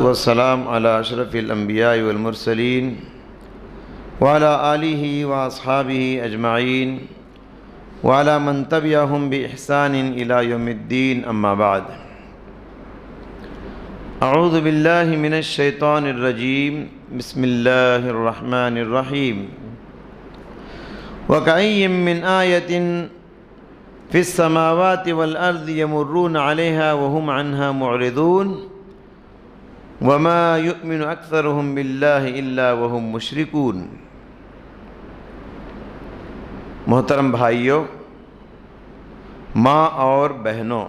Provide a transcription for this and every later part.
والسلام على أشرف الأنبياء والمرسلين وعلى آله وأصحابه أجمعين وعلى من تبعهم بإحسان إلى يوم الدين أما بعد أعوذ بالله من الشيطان الرجيم بسم الله الرحمن الرحيم وكأي من آية في السماوات والأرض يمرون عليها وهم عنها معرضون وما يؤمن أكثرهم بالله إلا وهم مشركون۔ محترم بھائیوں، ماں اور بہنوں،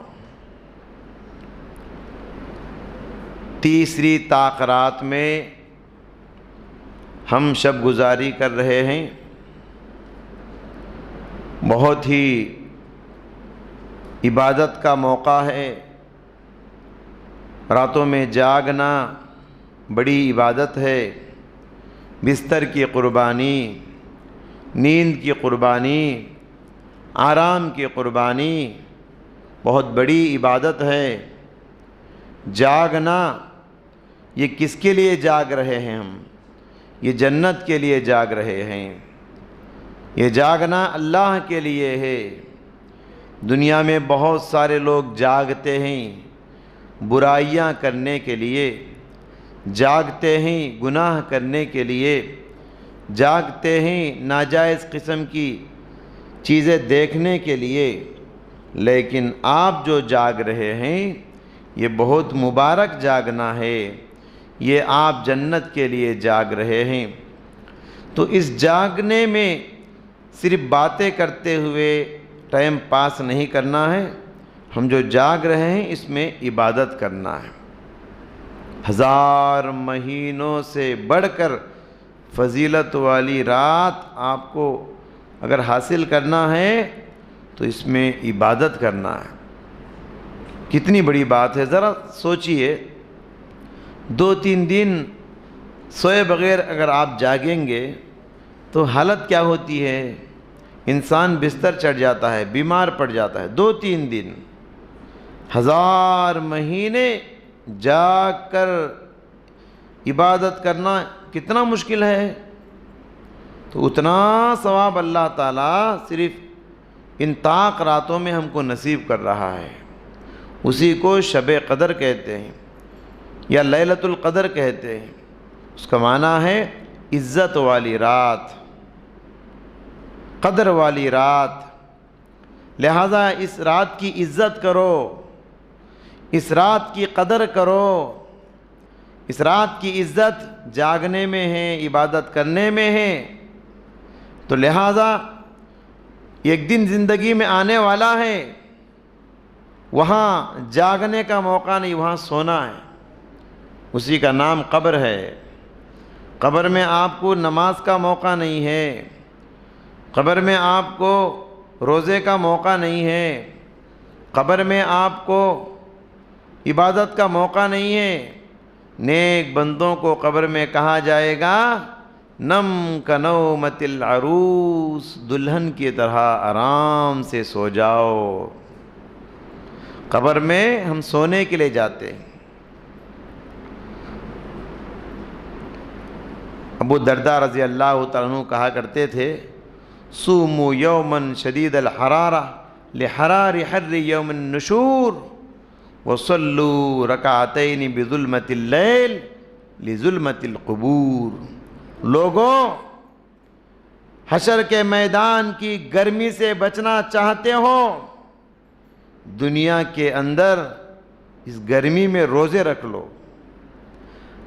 تیسری تاخرات میں ہم شب گزاری کر رہے ہیں۔ بہت ہی عبادت کا موقع ہے۔ راتوں میں جاگنا بڑی عبادت ہے۔ بستر کی قربانی، نیند کی قربانی، آرام کی قربانی بہت بڑی عبادت ہے۔ جاگنا، یہ کس کے لیے جاگ رہے ہیں ہم؟ یہ جنت کے لیے جاگ رہے ہیں۔ یہ جاگنا اللہ کے لیے ہے۔ دنیا میں بہت سارے لوگ جاگتے ہیں برائیاں کرنے کے لیے، جاگتے ہیں گناہ کرنے کے لیے، جاگتے ہیں ناجائز قسم کی چیزیں دیکھنے کے لیے، لیکن آپ جو جاگ رہے ہیں یہ بہت مبارک جاگنا ہے۔ یہ آپ جنت کے لیے جاگ رہے ہیں۔ تو اس جاگنے میں صرف باتیں کرتے ہوئے ٹائم پاس نہیں کرنا ہے، ہم جو جاگ رہے ہیں اس میں عبادت کرنا ہے۔ 1000 مہینوں سے بڑھ کر فضیلت والی رات آپ کو اگر حاصل کرنا ہے تو اس میں عبادت کرنا ہے۔ کتنی بڑی بات ہے، ذرا سوچئے۔ 2-3 دن سوئے بغیر اگر آپ جاگیں گے تو حالت کیا ہوتی ہے؟ انسان بستر چڑھ جاتا ہے، بیمار پڑ جاتا ہے۔ 2-3 دن، 1000 مہینے جاگ کر عبادت کرنا کتنا مشکل ہے۔ تو اتنا ثواب اللہ تعالیٰ صرف ان طاق راتوں میں ہم کو نصیب کر رہا ہے۔ اسی کو شب قدر کہتے ہیں یا لیلۃ القدر کہتے ہیں۔ اس کا معنی ہے عزت والی رات، قدر والی رات۔ لہذا اس رات کی عزت کرو، اس رات کی قدر کرو۔ اس رات کی عزت جاگنے میں ہے، عبادت کرنے میں ہے۔ تو لہذا ایک دن زندگی میں آنے والا ہے، وہاں جاگنے کا موقع نہیں، وہاں سونا ہے۔ اسی کا نام قبر ہے۔ قبر میں آپ کو نماز کا موقع نہیں ہے، قبر میں آپ کو روزے کا موقع نہیں ہے، قبر میں آپ کو عبادت کا موقع نہیں ہے۔ نیک بندوں کو قبر میں کہا جائے گا نم کنومت العروس، دلہن کی طرح آرام سے سو جاؤ۔ قبر میں ہم سونے کے لیے جاتے ہیں۔ ابو درداء رضی اللہ تعالیٰ عنہ کہا کرتے تھے صوموا یوما شدید الحرارہ لحرار حر یوم النشور وصلوا رکعتین بظلمت اللیل لظلمت القبور۔ لوگوں، حشر کے میدان کی گرمی سے بچنا چاہتے ہو؟ دنیا کے اندر اس گرمی میں روزے رکھ لو۔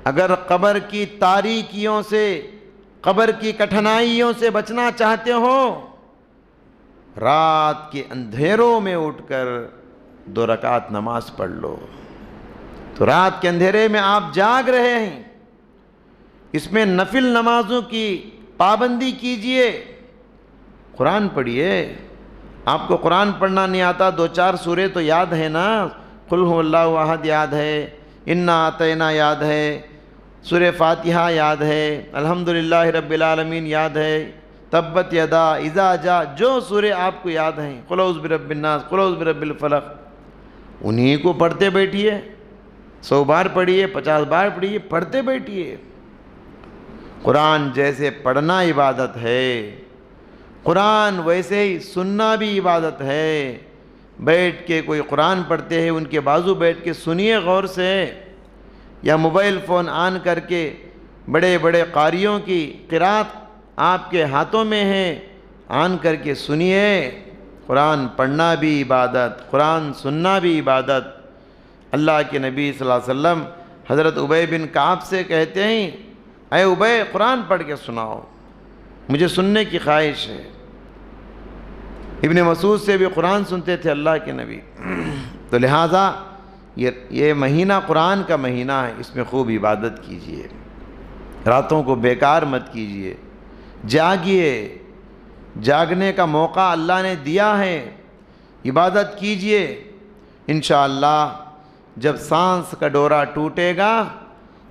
اگر قبر کی تاریکیوں سے، قبر کی کٹھنائیوں سے بچنا چاہتے ہو، رات کے اندھیروں میں اٹھ کر 2 رکعت نماز پڑھ لو۔ تو رات کے اندھیرے میں آپ جاگ رہے ہیں، اس میں نفل نمازوں کی پابندی کیجئے۔ قرآن پڑھیے۔ آپ کو قرآن پڑھنا نہیں آتا، 2-4 سورے تو یاد ہے نا؟ قل هو اللہ احد یاد ہے، انا اعطینا یاد ہے، سورہ فاتحہ یاد ہے، الحمدللہ رب العالمین یاد ہے، تبت یدا اذا جاء، جو سورے آپ کو یاد ہیں، قل اعوذ برب الناس، قل اعوذ برب الفلق، انہی کو پڑھتے بیٹھیے۔ 100 بار پڑھیے، 50 بار پڑھیے، پڑھتے بیٹھیے۔ قرآن جیسے پڑھنا عبادت ہے، قرآن ویسے ہی سننا بھی عبادت ہے۔ بیٹھ کے کوئی قرآن پڑھتے ہیں، ان کے بازو بیٹھ کے سنیے غور سے، یا موبائل فون آن کر کے بڑے بڑے قاریوں کی قرات آپ کے ہاتھوں میں ہے، آن کر کے سنیے۔ قرآن پڑھنا بھی عبادت، قرآن سننا بھی عبادت۔ اللہ کے نبی صلی اللہ علیہ وسلم حضرت ابی بن کعب سے کہتے ہیں، اے ابی قرآن پڑھ کے سناؤ، مجھے سننے کی خواہش ہے۔ ابن مسعود سے بھی قرآن سنتے تھے اللہ کے نبی۔ تو لہٰذا یہ مہینہ قرآن کا مہینہ ہے، اس میں خوب عبادت کیجئے، راتوں کو بیکار مت کیجئے، جاگیے، جاگنے کا موقع اللہ نے دیا ہے، عبادت کیجئے۔ انشاءاللہ جب سانس کا ڈورا ٹوٹے گا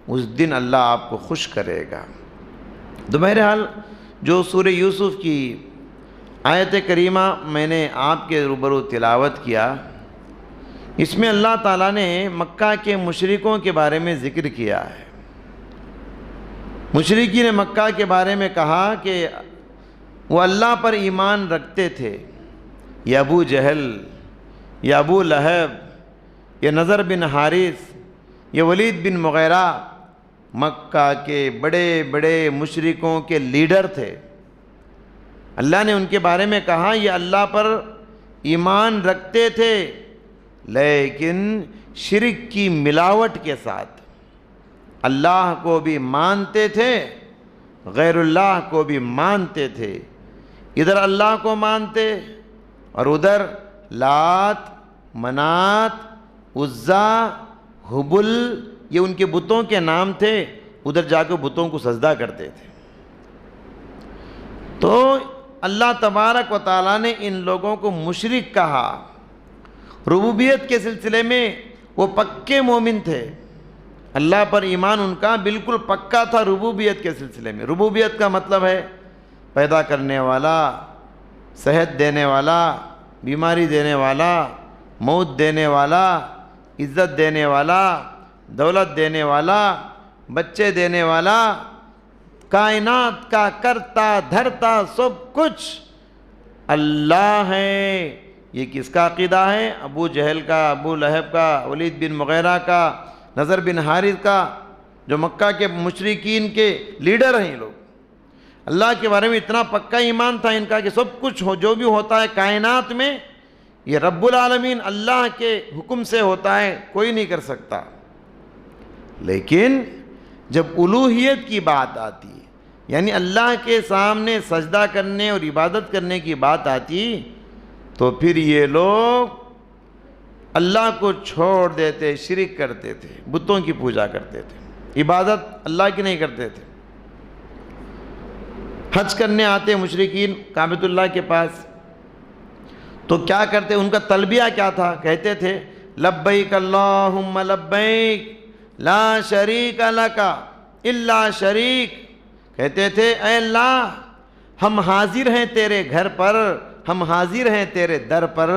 اس دن اللہ آپ کو خوش کرے گا۔ تو بہرحال جو سورہ یوسف کی آیت کریمہ میں نے آپ کے روبرو تلاوت کیا، اس میں اللہ تعالیٰ نے مکہ کے مشرکوں کے بارے میں ذکر کیا ہے۔ مشرکین مکہ کے بارے میں کہا کہ وہ اللہ پر ایمان رکھتے تھے۔ یہ ابو جہل، یہ ابو لہب، یہ نضر بن حارث، یہ ولید بن مغیرہ مکہ کے بڑے بڑے مشرکوں کے لیڈر تھے۔ اللہ نے ان کے بارے میں کہا یہ اللہ پر ایمان رکھتے تھے لیکن شرک کی ملاوٹ کے ساتھ، اللہ کو بھی مانتے تھے، غیر اللہ کو بھی مانتے تھے۔ ادھر اللہ کو مانتے اور ادھر لات، منات، عزا، حبل، یہ ان کے بتوں کے نام تھے، ادھر جا کے بتوں کو سجدہ کرتے تھے۔ تو اللہ تبارک و تعالیٰ نے ان لوگوں کو مشرک کہا۔ ربوبیت کے سلسلے میں وہ پکے مومن تھے، اللہ پر ایمان ان کا بالکل پکا تھا۔ ربوبیت کے سلسلے میں، ربوبیت کا مطلب ہے پیدا کرنے والا، صحت دینے والا، بیماری دینے والا، موت دینے والا، عزت دینے والا، دولت دینے والا، بچے دینے والا، کائنات کا کرتا دھرتا سب کچھ اللہ ہے۔ یہ کس کا عقیدہ ہے؟ ابو جہل کا، ابو لہب کا، ولید بن مغیرہ کا، نضر بن حارث کا، جو مکہ کے مشرکین کے لیڈر ہیں۔ یہ لوگ اللہ کے بارے میں اتنا پکا ایمان تھا ان کا کہ سب کچھ جو بھی ہوتا ہے کائنات میں یہ رب العالمین اللہ کے حکم سے ہوتا ہے، کوئی نہیں کر سکتا۔ لیکن جب الوہیت کی بات آتی ہے، یعنی اللہ کے سامنے سجدہ کرنے اور عبادت کرنے کی بات آتی، تو پھر یہ لوگ اللہ کو چھوڑ دیتے، شرک کرتے تھے، بتوں کی پوجا کرتے تھے، عبادت اللہ کی نہیں کرتے تھے۔ حج کرنے آتے مشرکین کعبۃ اللہ کے پاس، تو کیا کرتے؟ ان کا تلبیہ کیا تھا؟ کہتے تھے لبیک اللہم لبیک لا شریک لک الا شریک۔ کہتے تھے اے اللہ ہم حاضر ہیں تیرے گھر پر، ہم حاضر ہیں تیرے در پر،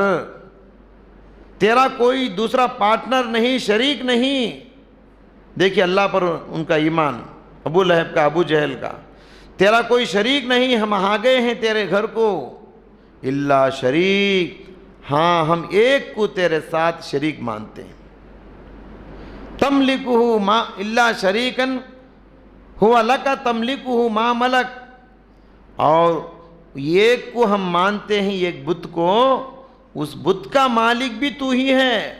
تیرا کوئی دوسرا پارٹنر نہیں، شریک نہیں۔ دیکھیے اللہ پر ان کا ایمان، ابو لہب کا، ابو جہل کا، تیرا کوئی شریک نہیں، ہم آ گئے ہیں تیرے گھر کو، الا شریک، ہاں ہم ایک کو تیرے ساتھ شریک مانتے ہیں۔ تملکہ ما الا شریکن ہوا لک تملکہ ما ملک، اور ایک کو ہم مانتے ہیں، ایک بت کو، اس بت کا مالک بھی تو ہی ہے،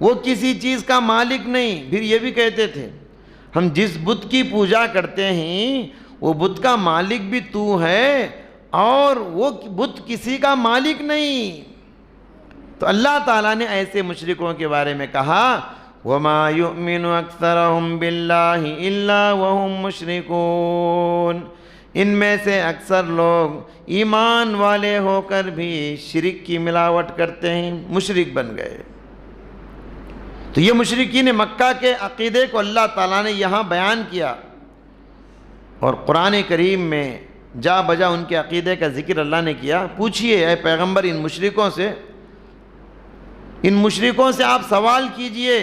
وہ کسی چیز کا مالک نہیں۔ پھر یہ بھی کہتے تھے ہم جس بت کی پوجا کرتے ہیں وہ بت کا مالک بھی تو ہے اور وہ بت کسی کا مالک نہیں۔ تو اللہ تعالیٰ نے ایسے مشرکوں کے بارے میں کہا وَمَا يُؤْمِنُ أَكْثَرُهُمْ بِاللَّهِ إِلَّا وَهُمْ مُشْرِكُونَ، ان میں سے اکثر لوگ ایمان والے ہو کر بھی شرک کی ملاوٹ کرتے ہیں، مشرک بن گئے۔ تو یہ مشرکین مکہ کے عقیدے کو اللہ تعالیٰ نے یہاں بیان کیا، اور قرآن کریم میں جا بجا ان کے عقیدے کا ذکر اللہ نے کیا۔ پوچھئے اے پیغمبر ان مشرکوں سے آپ سوال کیجئے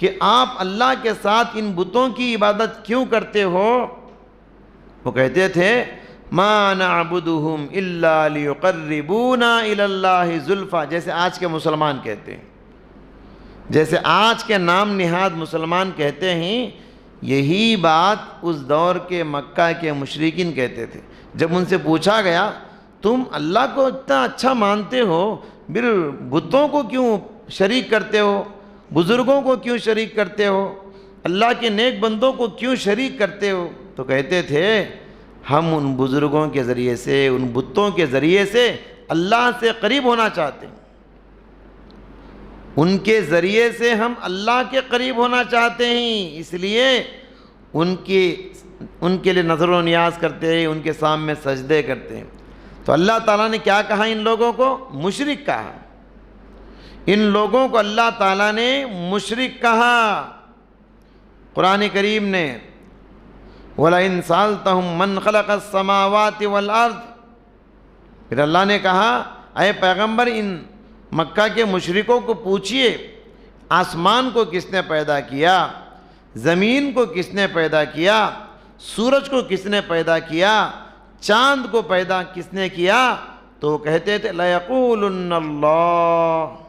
کہ آپ اللہ کے ساتھ ان بتوں کی عبادت کیوں کرتے ہو؟ وہ کہتے تھے ما نعبدہم الا لیقربونا الی اللہ زلفیٰ، جیسے آج کے مسلمان کہتے ہیں، جیسے آج کے نام نہاد مسلمان کہتے ہیں، یہی بات اس دور کے مکہ کے مشرکین کہتے تھے۔ جب ان سے پوچھا گیا تم اللہ کو اتنا اچھا مانتے ہو، پھر بتوں کو کیوں شریک کرتے ہو، بزرگوں کو کیوں شریک کرتے ہو، اللہ کے نیک بندوں کو کیوں شریک کرتے ہو؟ تو کہتے تھے ہم ان بزرگوں کے ذریعے سے، ان بتوں کے ذریعے سے اللہ سے قریب ہونا چاہتے ہیں، ان کے ذریعے سے ہم اللہ کے قریب ہونا چاہتے ہیں، اس لیے ان کے لیے نظر و نیاز کرتے ہیں، ان کے سامنے سجدے کرتے ہیں۔ تو اللہ تعالیٰ نے کیا کہا ان لوگوں کو؟ مشرک کہا۔ ان لوگوں کو اللہ تعالیٰ نے مشرک کہا۔ قرآن کریم نے وَلَئِن سَأَلْتَهُم مَّنْ خَلَقَ السَّمَاوَاتِ وَالْأَرْضِ، پھر اللہ نے کہا اے پیغمبر ان مکہ کے مشرکوں کو پوچھئے آسمان کو کس نے پیدا کیا، زمین کو کس نے پیدا کیا، سورج کو کس نے پیدا کیا، چاند کو پیدا کس نے کیا؟ تو وہ کہتے تھے لَيَقُولُنَّ اللَّهُ،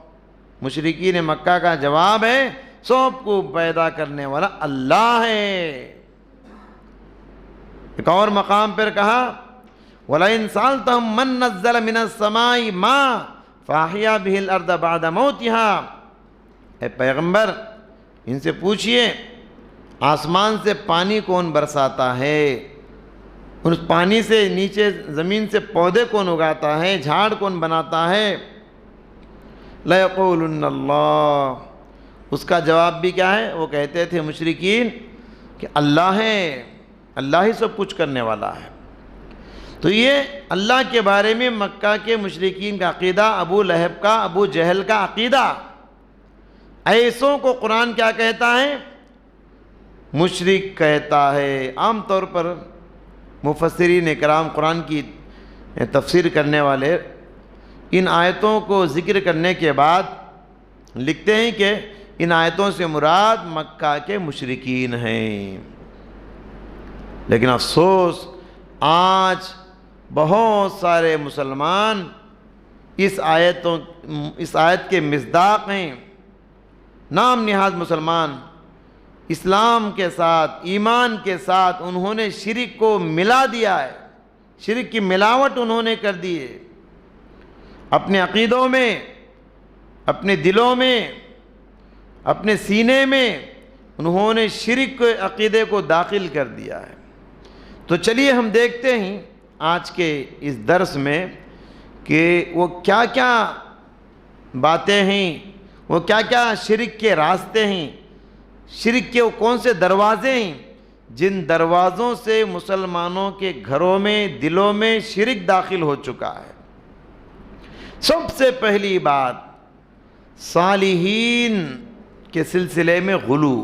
مشرکین مکہ کا جواب ہے سب کو پیدا کرنے والا اللہ ہے۔ ایک اور مقام پر کہا وَلَئِن سَأَلْتَهُم مَّن نَّزَّلَ مِنَ السَّمَاءِ مَاءً فَأَحْيَا بِهِ الْأَرْضَ بَعْدَ مَوْتِهَا، اے پیغمبر ان سے پوچھئے آسمان سے پانی کون برساتا ہے، اس پانی سے نیچے زمین سے پودے کون اگاتا ہے، جھاڑ کون بناتا ہے؟ لَيَقُولُنَّ اللَّهُ، اس کا جواب بھی کیا ہے؟ وہ کہتے تھے مشرکین کہ اللہ ہے، اللہ ہی سب کچھ کرنے والا ہے۔ تو یہ اللہ کے بارے میں مکہ کے مشرکین کا عقیدہ، ابو لہب کا، ابو جہل کا عقیدہ۔ ایسوں کو قرآن کیا کہتا ہے؟ مشرک کہتا ہے۔ عام طور پر مفسرین اکرام، قرآن کی تفسیر کرنے والے، ان آیتوں کو ذکر کرنے کے بعد لکھتے ہیں کہ ان آیتوں سے مراد مکہ کے مشرکین ہیں۔ لیکن افسوس آج بہت سارے مسلمان اس آیت کے مصداق ہیں۔ نام نہاد مسلمان اسلام کے ساتھ، ایمان کے ساتھ انہوں نے شرک کو ملا دیا ہے، شرک کی ملاوٹ انہوں نے کر دی ہے، اپنے عقیدوں میں، اپنے دلوں میں، اپنے سینے میں انہوں نے شرک کے عقیدے کو داخل کر دیا ہے۔ تو چلیے ہم دیکھتے ہیں آج کے اس درس میں کہ وہ کیا کیا باتیں ہیں، وہ کیا کیا شرک کے راستے ہیں، شرک کے وہ کون سے دروازے ہیں جن دروازوں سے مسلمانوں کے گھروں میں، دلوں میں شرک داخل ہو چکا ہے۔ سب سے پہلی بات، صالحین کے سلسلے میں غلو،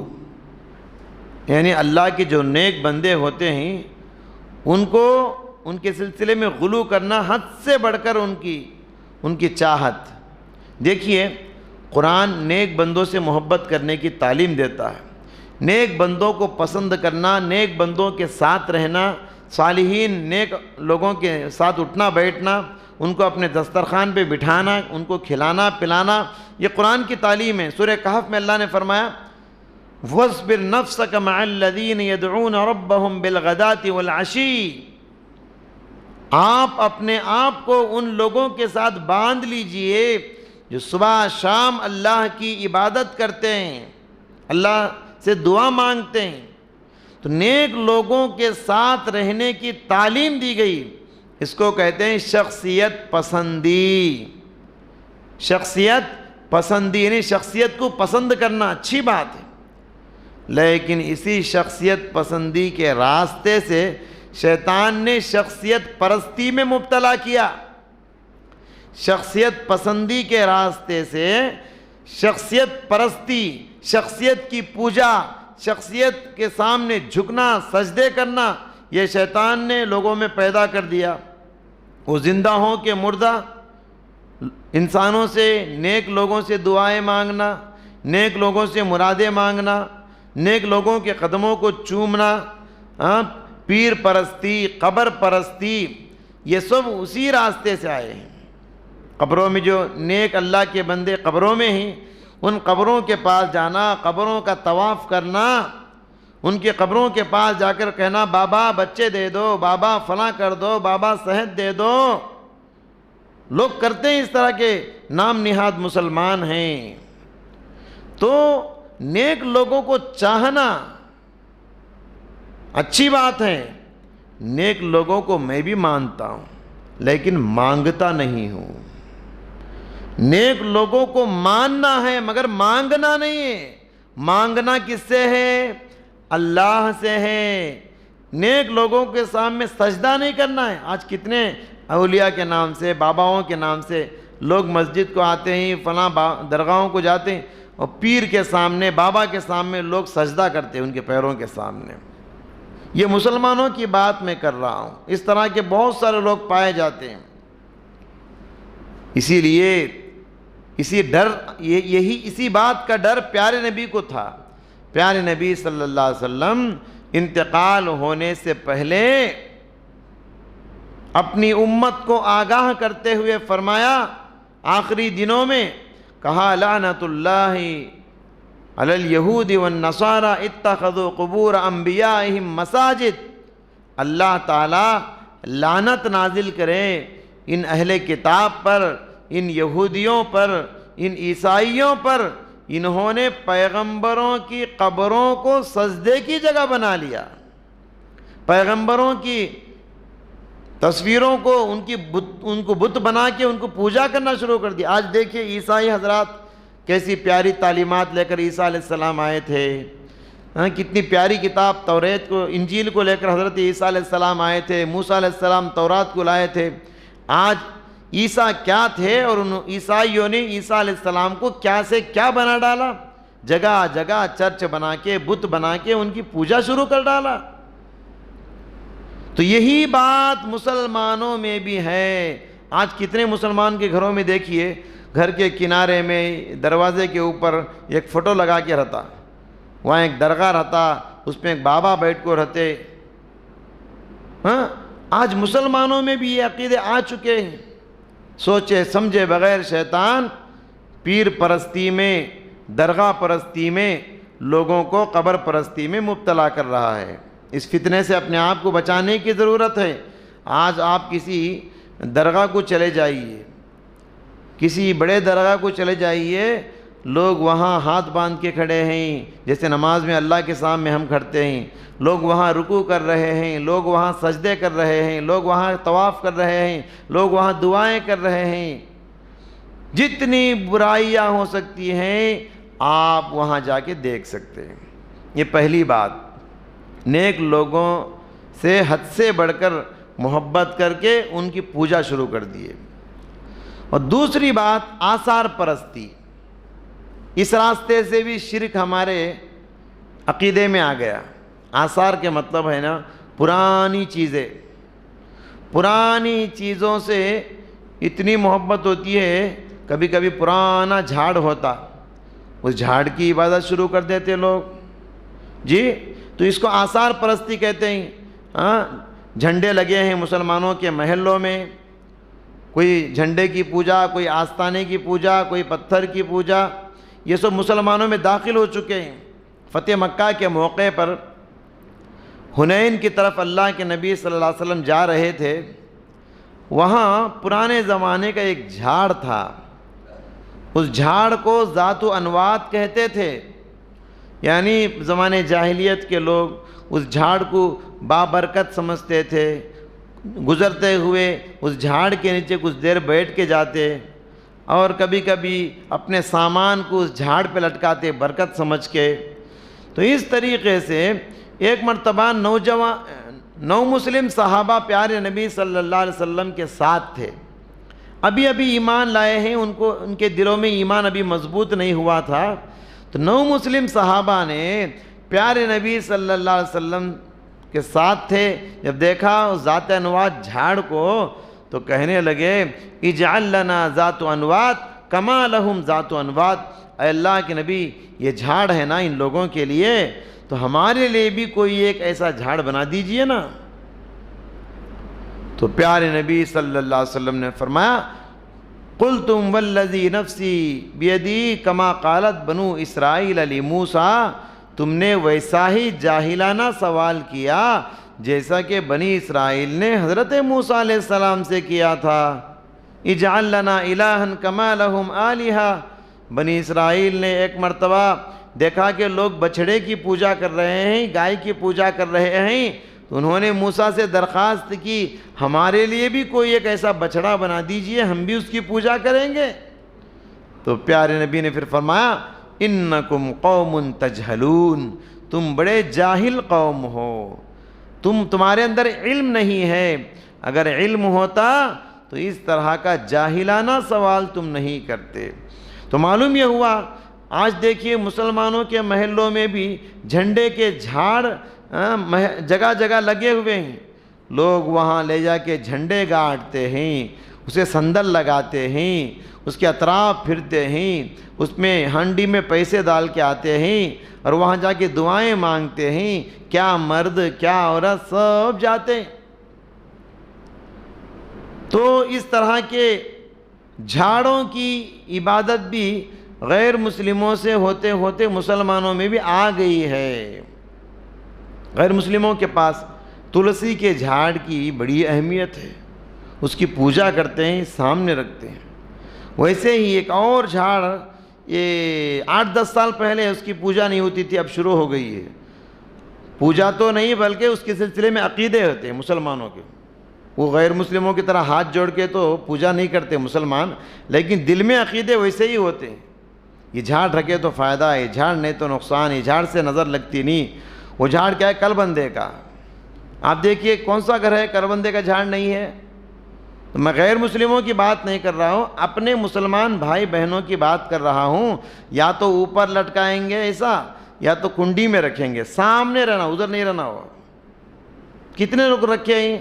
یعنی اللہ کے جو نیک بندے ہوتے ہیں ان کے سلسلے میں غلو کرنا، حد سے بڑھ کر ان کی چاہت۔ دیکھیے قرآن نیک بندوں سے محبت کرنے کی تعلیم دیتا ہے، نیک بندوں کو پسند کرنا، نیک بندوں کے ساتھ رہنا، صالحین نیک لوگوں کے ساتھ اٹھنا بیٹھنا، ان کو اپنے دسترخوان پہ بٹھانا، ان کو کھلانا پلانا، یہ قرآن کی تعلیم ہے۔ سورہ کہف میں اللہ نے فرمایا وَاصْبِرْ نَفْسَكَ مَعَ الَّذِينَ يَدْعُونَ رَبَّهُمْ بِالْغَدَاةِ وَالْعَشِيِّ، آپ اپنے آپ کو ان لوگوں کے ساتھ باندھ لیجئے جو صبح شام اللہ کی عبادت کرتے ہیں، اللہ سے دعا مانگتے ہیں۔ تو نیک لوگوں کے ساتھ رہنے کی تعلیم دی گئی، اس کو کہتے ہیں شخصیت پسندی۔ شخصیت پسندی یعنی شخصیت کو پسند کرنا اچھی بات ہے، لیکن اسی شخصیت پسندی کے راستے سے شیطان نے شخصیت پرستی میں مبتلا کیا۔ شخصیت پسندی کے راستے سے شخصیت پرستی، شخصیت کی پوجا، شخصیت کے سامنے جھکنا، سجدے کرنا، یہ شیطان نے لوگوں میں پیدا کر دیا۔ وہ زندہ ہوں کہ مردہ انسانوں سے، نیک لوگوں سے دعائیں مانگنا، نیک لوگوں سے مرادیں مانگنا، نیک لوگوں کے قدموں کو چومنا، پیر پرستی، قبر پرستی، یہ سب اسی راستے سے آئے ہیں۔ قبروں میں جو نیک اللہ کے بندے قبروں میں ہیں، ان قبروں کے پاس جانا، قبروں کا طواف کرنا، ان کے قبروں کے پاس جا کر کہنا بابا بچے دے دو، بابا فلاں کر دو، بابا صحت دے دو، لوگ کرتے ہیں اس طرح کے نام نہاد مسلمان ہیں۔ تو نیک لوگوں کو چاہنا اچھی بات ہے، نیک لوگوں کو میں بھی مانتا ہوں لیکن مانگتا نہیں ہوں۔ نیک لوگوں کو ماننا ہے مگر مانگنا نہیں ہے۔ مانگنا کس سے ہے؟ اللہ سے ہے۔ نیک لوگوں کے سامنے سجدہ نہیں کرنا ہے۔ آج کتنے اولیاء کے نام سے، باباؤں کے نام سے لوگ مسجد کو آتے ہیں، فلاں درگاہوں کو جاتے ہیں، اور پیر کے سامنے، بابا کے سامنے لوگ سجدہ کرتے ہیں ان کے پیروں کے سامنے۔ یہ مسلمانوں کی بات میں کر رہا ہوں، اس طرح کے بہت سارے لوگ پائے جاتے ہیں۔ اسی لیے اسی بات کا ڈر پیارے نبی کو تھا۔ پیارے نبی صلی اللہ علیہ وسلم انتقال ہونے سے پہلے اپنی امت کو آگاہ کرتے ہوئے فرمایا، آخری دنوں میں کہا لعنت اللہ علی الیہود والنصارى اتخذوا قبور انبیائہم مساجد۔ اللہ تعالی لعنت نازل کرے ان اہل کتاب پر، ان یہودیوں پر، ان عیسائیوں پر، انہوں نے پیغمبروں کی قبروں کو سجدے کی جگہ بنا لیا، پیغمبروں کی تصویروں کو ان کو بت بنا کے ان کو پوجا کرنا شروع کر دیا۔ آج دیکھیں عیسائی حضرات کیسی پیاری تعلیمات لے کر عیسیٰ علیہ السلام آئے تھے، کتنی پیاری کتاب توریت کو، انجیل کو لے کر حضرت عیسیٰ علیہ السلام آئے تھے، موسیٰ علیہ السلام تورات کو لائے تھے۔ آج عیسیٰ کیا تھے اور ان عیسائیوں نے عیسیٰ علیہ السلام کو کیا سے کیا بنا ڈالا، جگہ جگہ چرچ بنا کے، بت بنا کے ان کی پوجا شروع کر ڈالا۔ تو یہی بات مسلمانوں میں بھی ہے۔ آج کتنے مسلمان کے گھروں میں دیکھیے، گھر کے کنارے میں دروازے کے اوپر ایک فوٹو لگا کے رہتا، وہاں ایک درگاہ رہتا، اس میں ایک بابا بیٹھ کو رہتے۔ آج مسلمانوں میں بھی یہ عقیدے آ چکے ہیں۔ سوچے سمجھے بغیر شیطان پیر پرستی میں، درگاہ پرستی میں، لوگوں کو قبر پرستی میں مبتلا کر رہا ہے۔ اس فتنے سے اپنے آپ کو بچانے کی ضرورت ہے۔ آج آپ کسی درگاہ کو چلے جائیے، کسی بڑے درگاہ کو چلے جائیے، لوگ وہاں ہاتھ باندھ کے کھڑے ہیں، جیسے نماز میں اللہ کے سامنے ہم کھڑتے ہیں، لوگ وہاں رکوع کر رہے ہیں، لوگ وہاں سجدے کر رہے ہیں، لوگ وہاں طواف کر رہے ہیں، لوگ وہاں دعائیں کر رہے ہیں۔ جتنی برائیاں ہو سکتی ہیں آپ وہاں جا کے دیکھ سکتے ہیں۔ یہ پہلی بات، نیک لوگوں سے حد سے بڑھ کر محبت کر کے ان کی پوجا شروع کر دیے۔ اور دوسری بات آثار پرستی، اس راستے سے بھی شرک ہمارے عقیدے میں آ گیا۔ آثار کے مطلب ہے نا پرانی چیزیں، پرانی چیزوں سے اتنی محبت ہوتی ہے، کبھی کبھی پرانا جھاڑ ہوتا، اس جھاڑ کی عبادت شروع کر دیتے لوگ، جی تو اس کو آثار پرستی کہتے ہیں۔ جھنڈے لگے ہیں مسلمانوں کے محلوں میں، کوئی جھنڈے کی پوجا، کوئی آستانے کی پوجا، کوئی پتھر کی پوجا، یہ سب مسلمانوں میں داخل ہو چکے ہیں۔ فتح مکہ کے موقع پر حنین کی طرف اللہ کے نبی صلی اللہ علیہ وسلم جا رہے تھے، وہاں پرانے زمانے کا ایک جھاڑ تھا، اس جھاڑ کو ذات و انوات کہتے تھے، یعنی زمانے جاہلیت کے لوگ اس جھاڑ کو بابرکت سمجھتے تھے، گزرتے ہوئے اس جھاڑ کے نیچے کچھ دیر بیٹھ کے جاتے، اور کبھی کبھی اپنے سامان کو اس جھاڑ پہ لٹکاتے برکت سمجھ کے۔ تو اس طریقے سے ایک مرتبہ نو مسلم صحابہ پیارے نبی صلی اللہ علیہ وسلم کے ساتھ تھے، ابھی ایمان لائے ہیں، ان کے دلوں میں ایمان ابھی مضبوط نہیں ہوا تھا۔ تو نو مسلم صحابہ نے پیارے نبی صلی اللہ علیہ وسلم کے ساتھ تھے، جب دیکھا اس ذات انوات جھاڑ کو تو کہنے لگے اجعل لنا ذات انوات کما لہم ذات انوات، اے اللہ کے نبی یہ جھاڑ ہے نا ان لوگوں کے لیے، تو ہمارے لیے بھی کوئی ایک ایسا جھاڑ بنا دیجئے نا۔ تو پیارے نبی صلی اللہ علیہ وسلم نے فرمایا قلتم والذی نفسی بیدی کما قالت بنو اسرائیل لموسیٰ، تم نے ویسا ہی جاہلانہ سوال کیا جیسا کہ بنی اسرائیل نے حضرت موسیٰ علیہ السلام سے کیا تھا، اجعل لنا الہا کما لہم آلہہ۔ بنی اسرائیل نے ایک مرتبہ دیکھا کہ لوگ بچھڑے کی پوجا کر رہے ہیں، گائے کی پوجا کر رہے ہیں، تو انہوں نے موسیٰ سے درخواست کی ہمارے لیے بھی کوئی ایک ایسا بچھڑا بنا دیجئے، ہم بھی اس کی پوجا کریں گے۔ تو پیارے نبی نے پھر فرمایا انکم قوم تجہلون، تم بڑے جاہل قوم ہو، تمہارے اندر علم نہیں ہے، اگر علم ہوتا تو اس طرح کا جاہلانہ سوال تم نہیں کرتے۔ تو معلوم یہ ہوا آج دیکھیے مسلمانوں کے محلوں میں بھی جھنڈے کے جھاڑ جگہ جگہ لگے ہوئے ہیں، لوگ وہاں لے جا کے جھنڈے گاڑتے ہیں، اسے سندل لگاتے ہیں، اس کے اطراف پھرتے ہیں، اس میں ہانڈی میں پیسے ڈال کے آتے ہیں اور وہاں جا کے دعائیں مانگتے ہیں، کیا مرد کیا عورت سب جاتے ہیں۔ تو اس طرح کے جھاڑوں کی عبادت بھی غیر مسلموں سے ہوتے ہوتے مسلمانوں میں بھی آ گئی ہے۔ غیر مسلموں کے پاس تلسی کے جھاڑ کی بڑی اہمیت ہے، اس کی پوجا کرتے ہیں، سامنے رکھتے ہیں۔ ویسے ہی ایک اور جھاڑ یہ 8-10 سال پہلے اس کی پوجا نہیں ہوتی تھی، اب شروع ہو گئی ہے۔ پوجا تو نہیں بلکہ اس کے سلسلے میں عقیدے ہوتے ہیں مسلمانوں کے، وہ غیر مسلموں کی طرح ہاتھ جوڑ کے تو پوجا نہیں کرتے مسلمان، لیکن دل میں عقیدے ویسے ہی ہوتے ہیں۔ یہ جھاڑ رکھے تو فائدہ ہے، یہ جھاڑ نہیں تو نقصان، یہ جھاڑ سے نظر لگتی نہیں۔ وہ جھاڑ کیا ہے؟ کلبندے کا۔ آپ دیکھیے کون سا گھر ہے کلبندے کا جھاڑ نہیں ہے؟ تو میں غیر مسلموں کی بات نہیں کر رہا ہوں، اپنے مسلمان بھائی بہنوں کی بات کر رہا ہوں۔ یا تو اوپر لٹکائیں گے ایسا، یا تو کنڈی میں رکھیں گے، سامنے رہنا، ادھر نہیں رہنا ہو۔ کتنے لوگ رکھے ہیں؟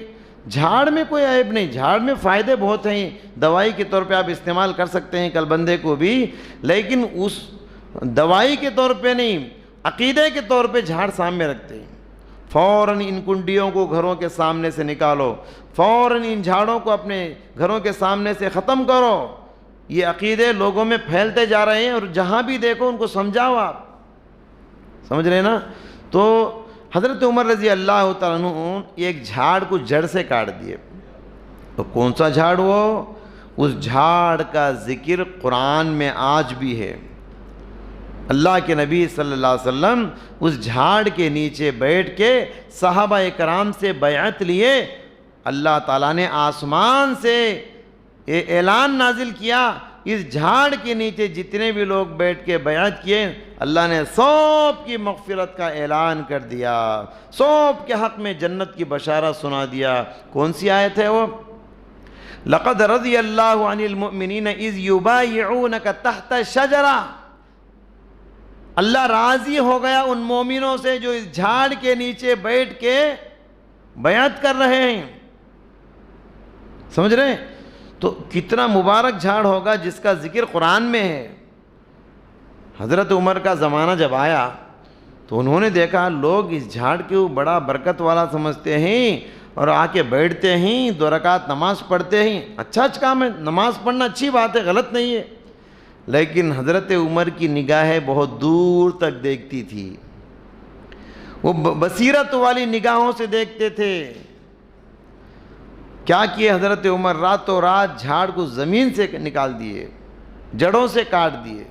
جھاڑ میں کوئی عیب نہیں، جھاڑ میں فائدے بہت ہیں، دوائی کے طور پہ آپ استعمال کر سکتے ہیں کلبندے کو بھی، لیکن اس دوائی کے طور پہ نہیں، عقیدے کے طور پہ جھاڑ سامنے رکھتے ہیں۔ فوراً ان کنڈیوں کو گھروں کے سامنے سے نکالو، فوراً ان جھاڑوں کو اپنے گھروں کے سامنے سے ختم کرو۔ یہ عقیدے لوگوں میں پھیلتے جا رہے ہیں اور جہاں بھی دیکھو ان کو سمجھاؤ، آپ سمجھ رہے ہیں نا؟ تو حضرت عمر رضی اللہ تعالیٰ عنہ ایک جھاڑ کو جڑ سے کاٹ دیے۔ تو کون سا جھاڑ وہ؟ اس جھاڑ کا ذکر قرآن میں آج بھی ہے۔ اللہ کے نبی صلی اللہ علیہ وسلم اس جھاڑ کے نیچے بیٹھ کے صحابہ کرام سے بیعت لیے۔ اللہ تعالیٰ نے آسمان سے اعلان نازل کیا، اس جھاڑ کے نیچے جتنے بھی لوگ بیٹھ کے بیعت کیے، اللہ نے سب کی مغفرت کا اعلان کر دیا، سب کے حق میں جنت کی بشارت سنا دیا۔ کون سی آیت ہے وہ؟ لَقَدْ رَضِيَ اللَّهُ عَنِ الْمُؤْمِنِينَ إِذْ يُبَايِعُونَكَ تَحْتَ الشَّجَرَةِ، اللہ راضی ہو گیا ان مومنوں سے جو اس جھاڑ کے نیچے بیٹھ کے بیعت کر رہے ہیں۔ سمجھ رہے ہیں؟ تو کتنا مبارک جھاڑ ہوگا جس کا ذکر قرآن میں ہے۔ حضرت عمر کا زمانہ جب آیا تو انہوں نے دیکھا لوگ اس جھاڑ کو بڑا برکت والا سمجھتے ہیں اور آ کے بیٹھتے ہیں، 2 رکعت نماز پڑھتے ہیں۔ اچھا کام ہے، نماز پڑھنا اچھی بات ہے، غلط نہیں ہے، لیکن حضرت عمر کی نگاہیں بہت دور تک دیکھتی تھی، وہ بصیرت والی نگاہوں سے دیکھتے تھے۔ کیا کیے حضرت عمر؟ راتوں رات جھاڑ کو زمین سے نکال دیے، جڑوں سے کاٹ دیے۔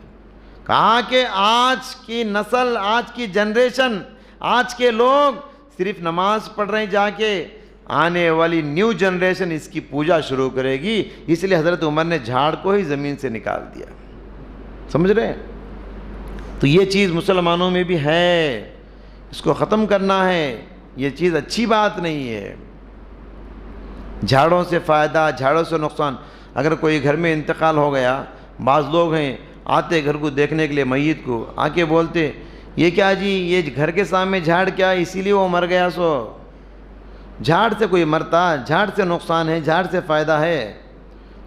کہا کہ آج کی نسل، آج کی جنریشن، آج کے لوگ صرف نماز پڑھ رہے ہیں، جا کے آنے والی نیو جنریشن اس کی پوجا شروع کرے گی، اس لیے حضرت عمر نے جھاڑ کو ہی زمین سے نکال دیا۔ سمجھ رہے ہیں؟ تو یہ چیز مسلمانوں میں بھی ہے، اس کو ختم کرنا ہے، یہ چیز اچھی بات نہیں ہے۔ جھاڑوں سے فائدہ، جھاڑوں سے نقصان۔ اگر کوئی گھر میں انتقال ہو گیا، بعض لوگ ہیں آتے گھر کو دیکھنے کے لیے میت کو، آ کے بولتے یہ کیا جی، یہ گھر کے سامنے جھاڑ کیا، اسی لیے وہ مر گیا۔ سو جھاڑ سے کوئی مرتا، جھاڑ سے نقصان ہے، جھاڑ سے فائدہ ہے۔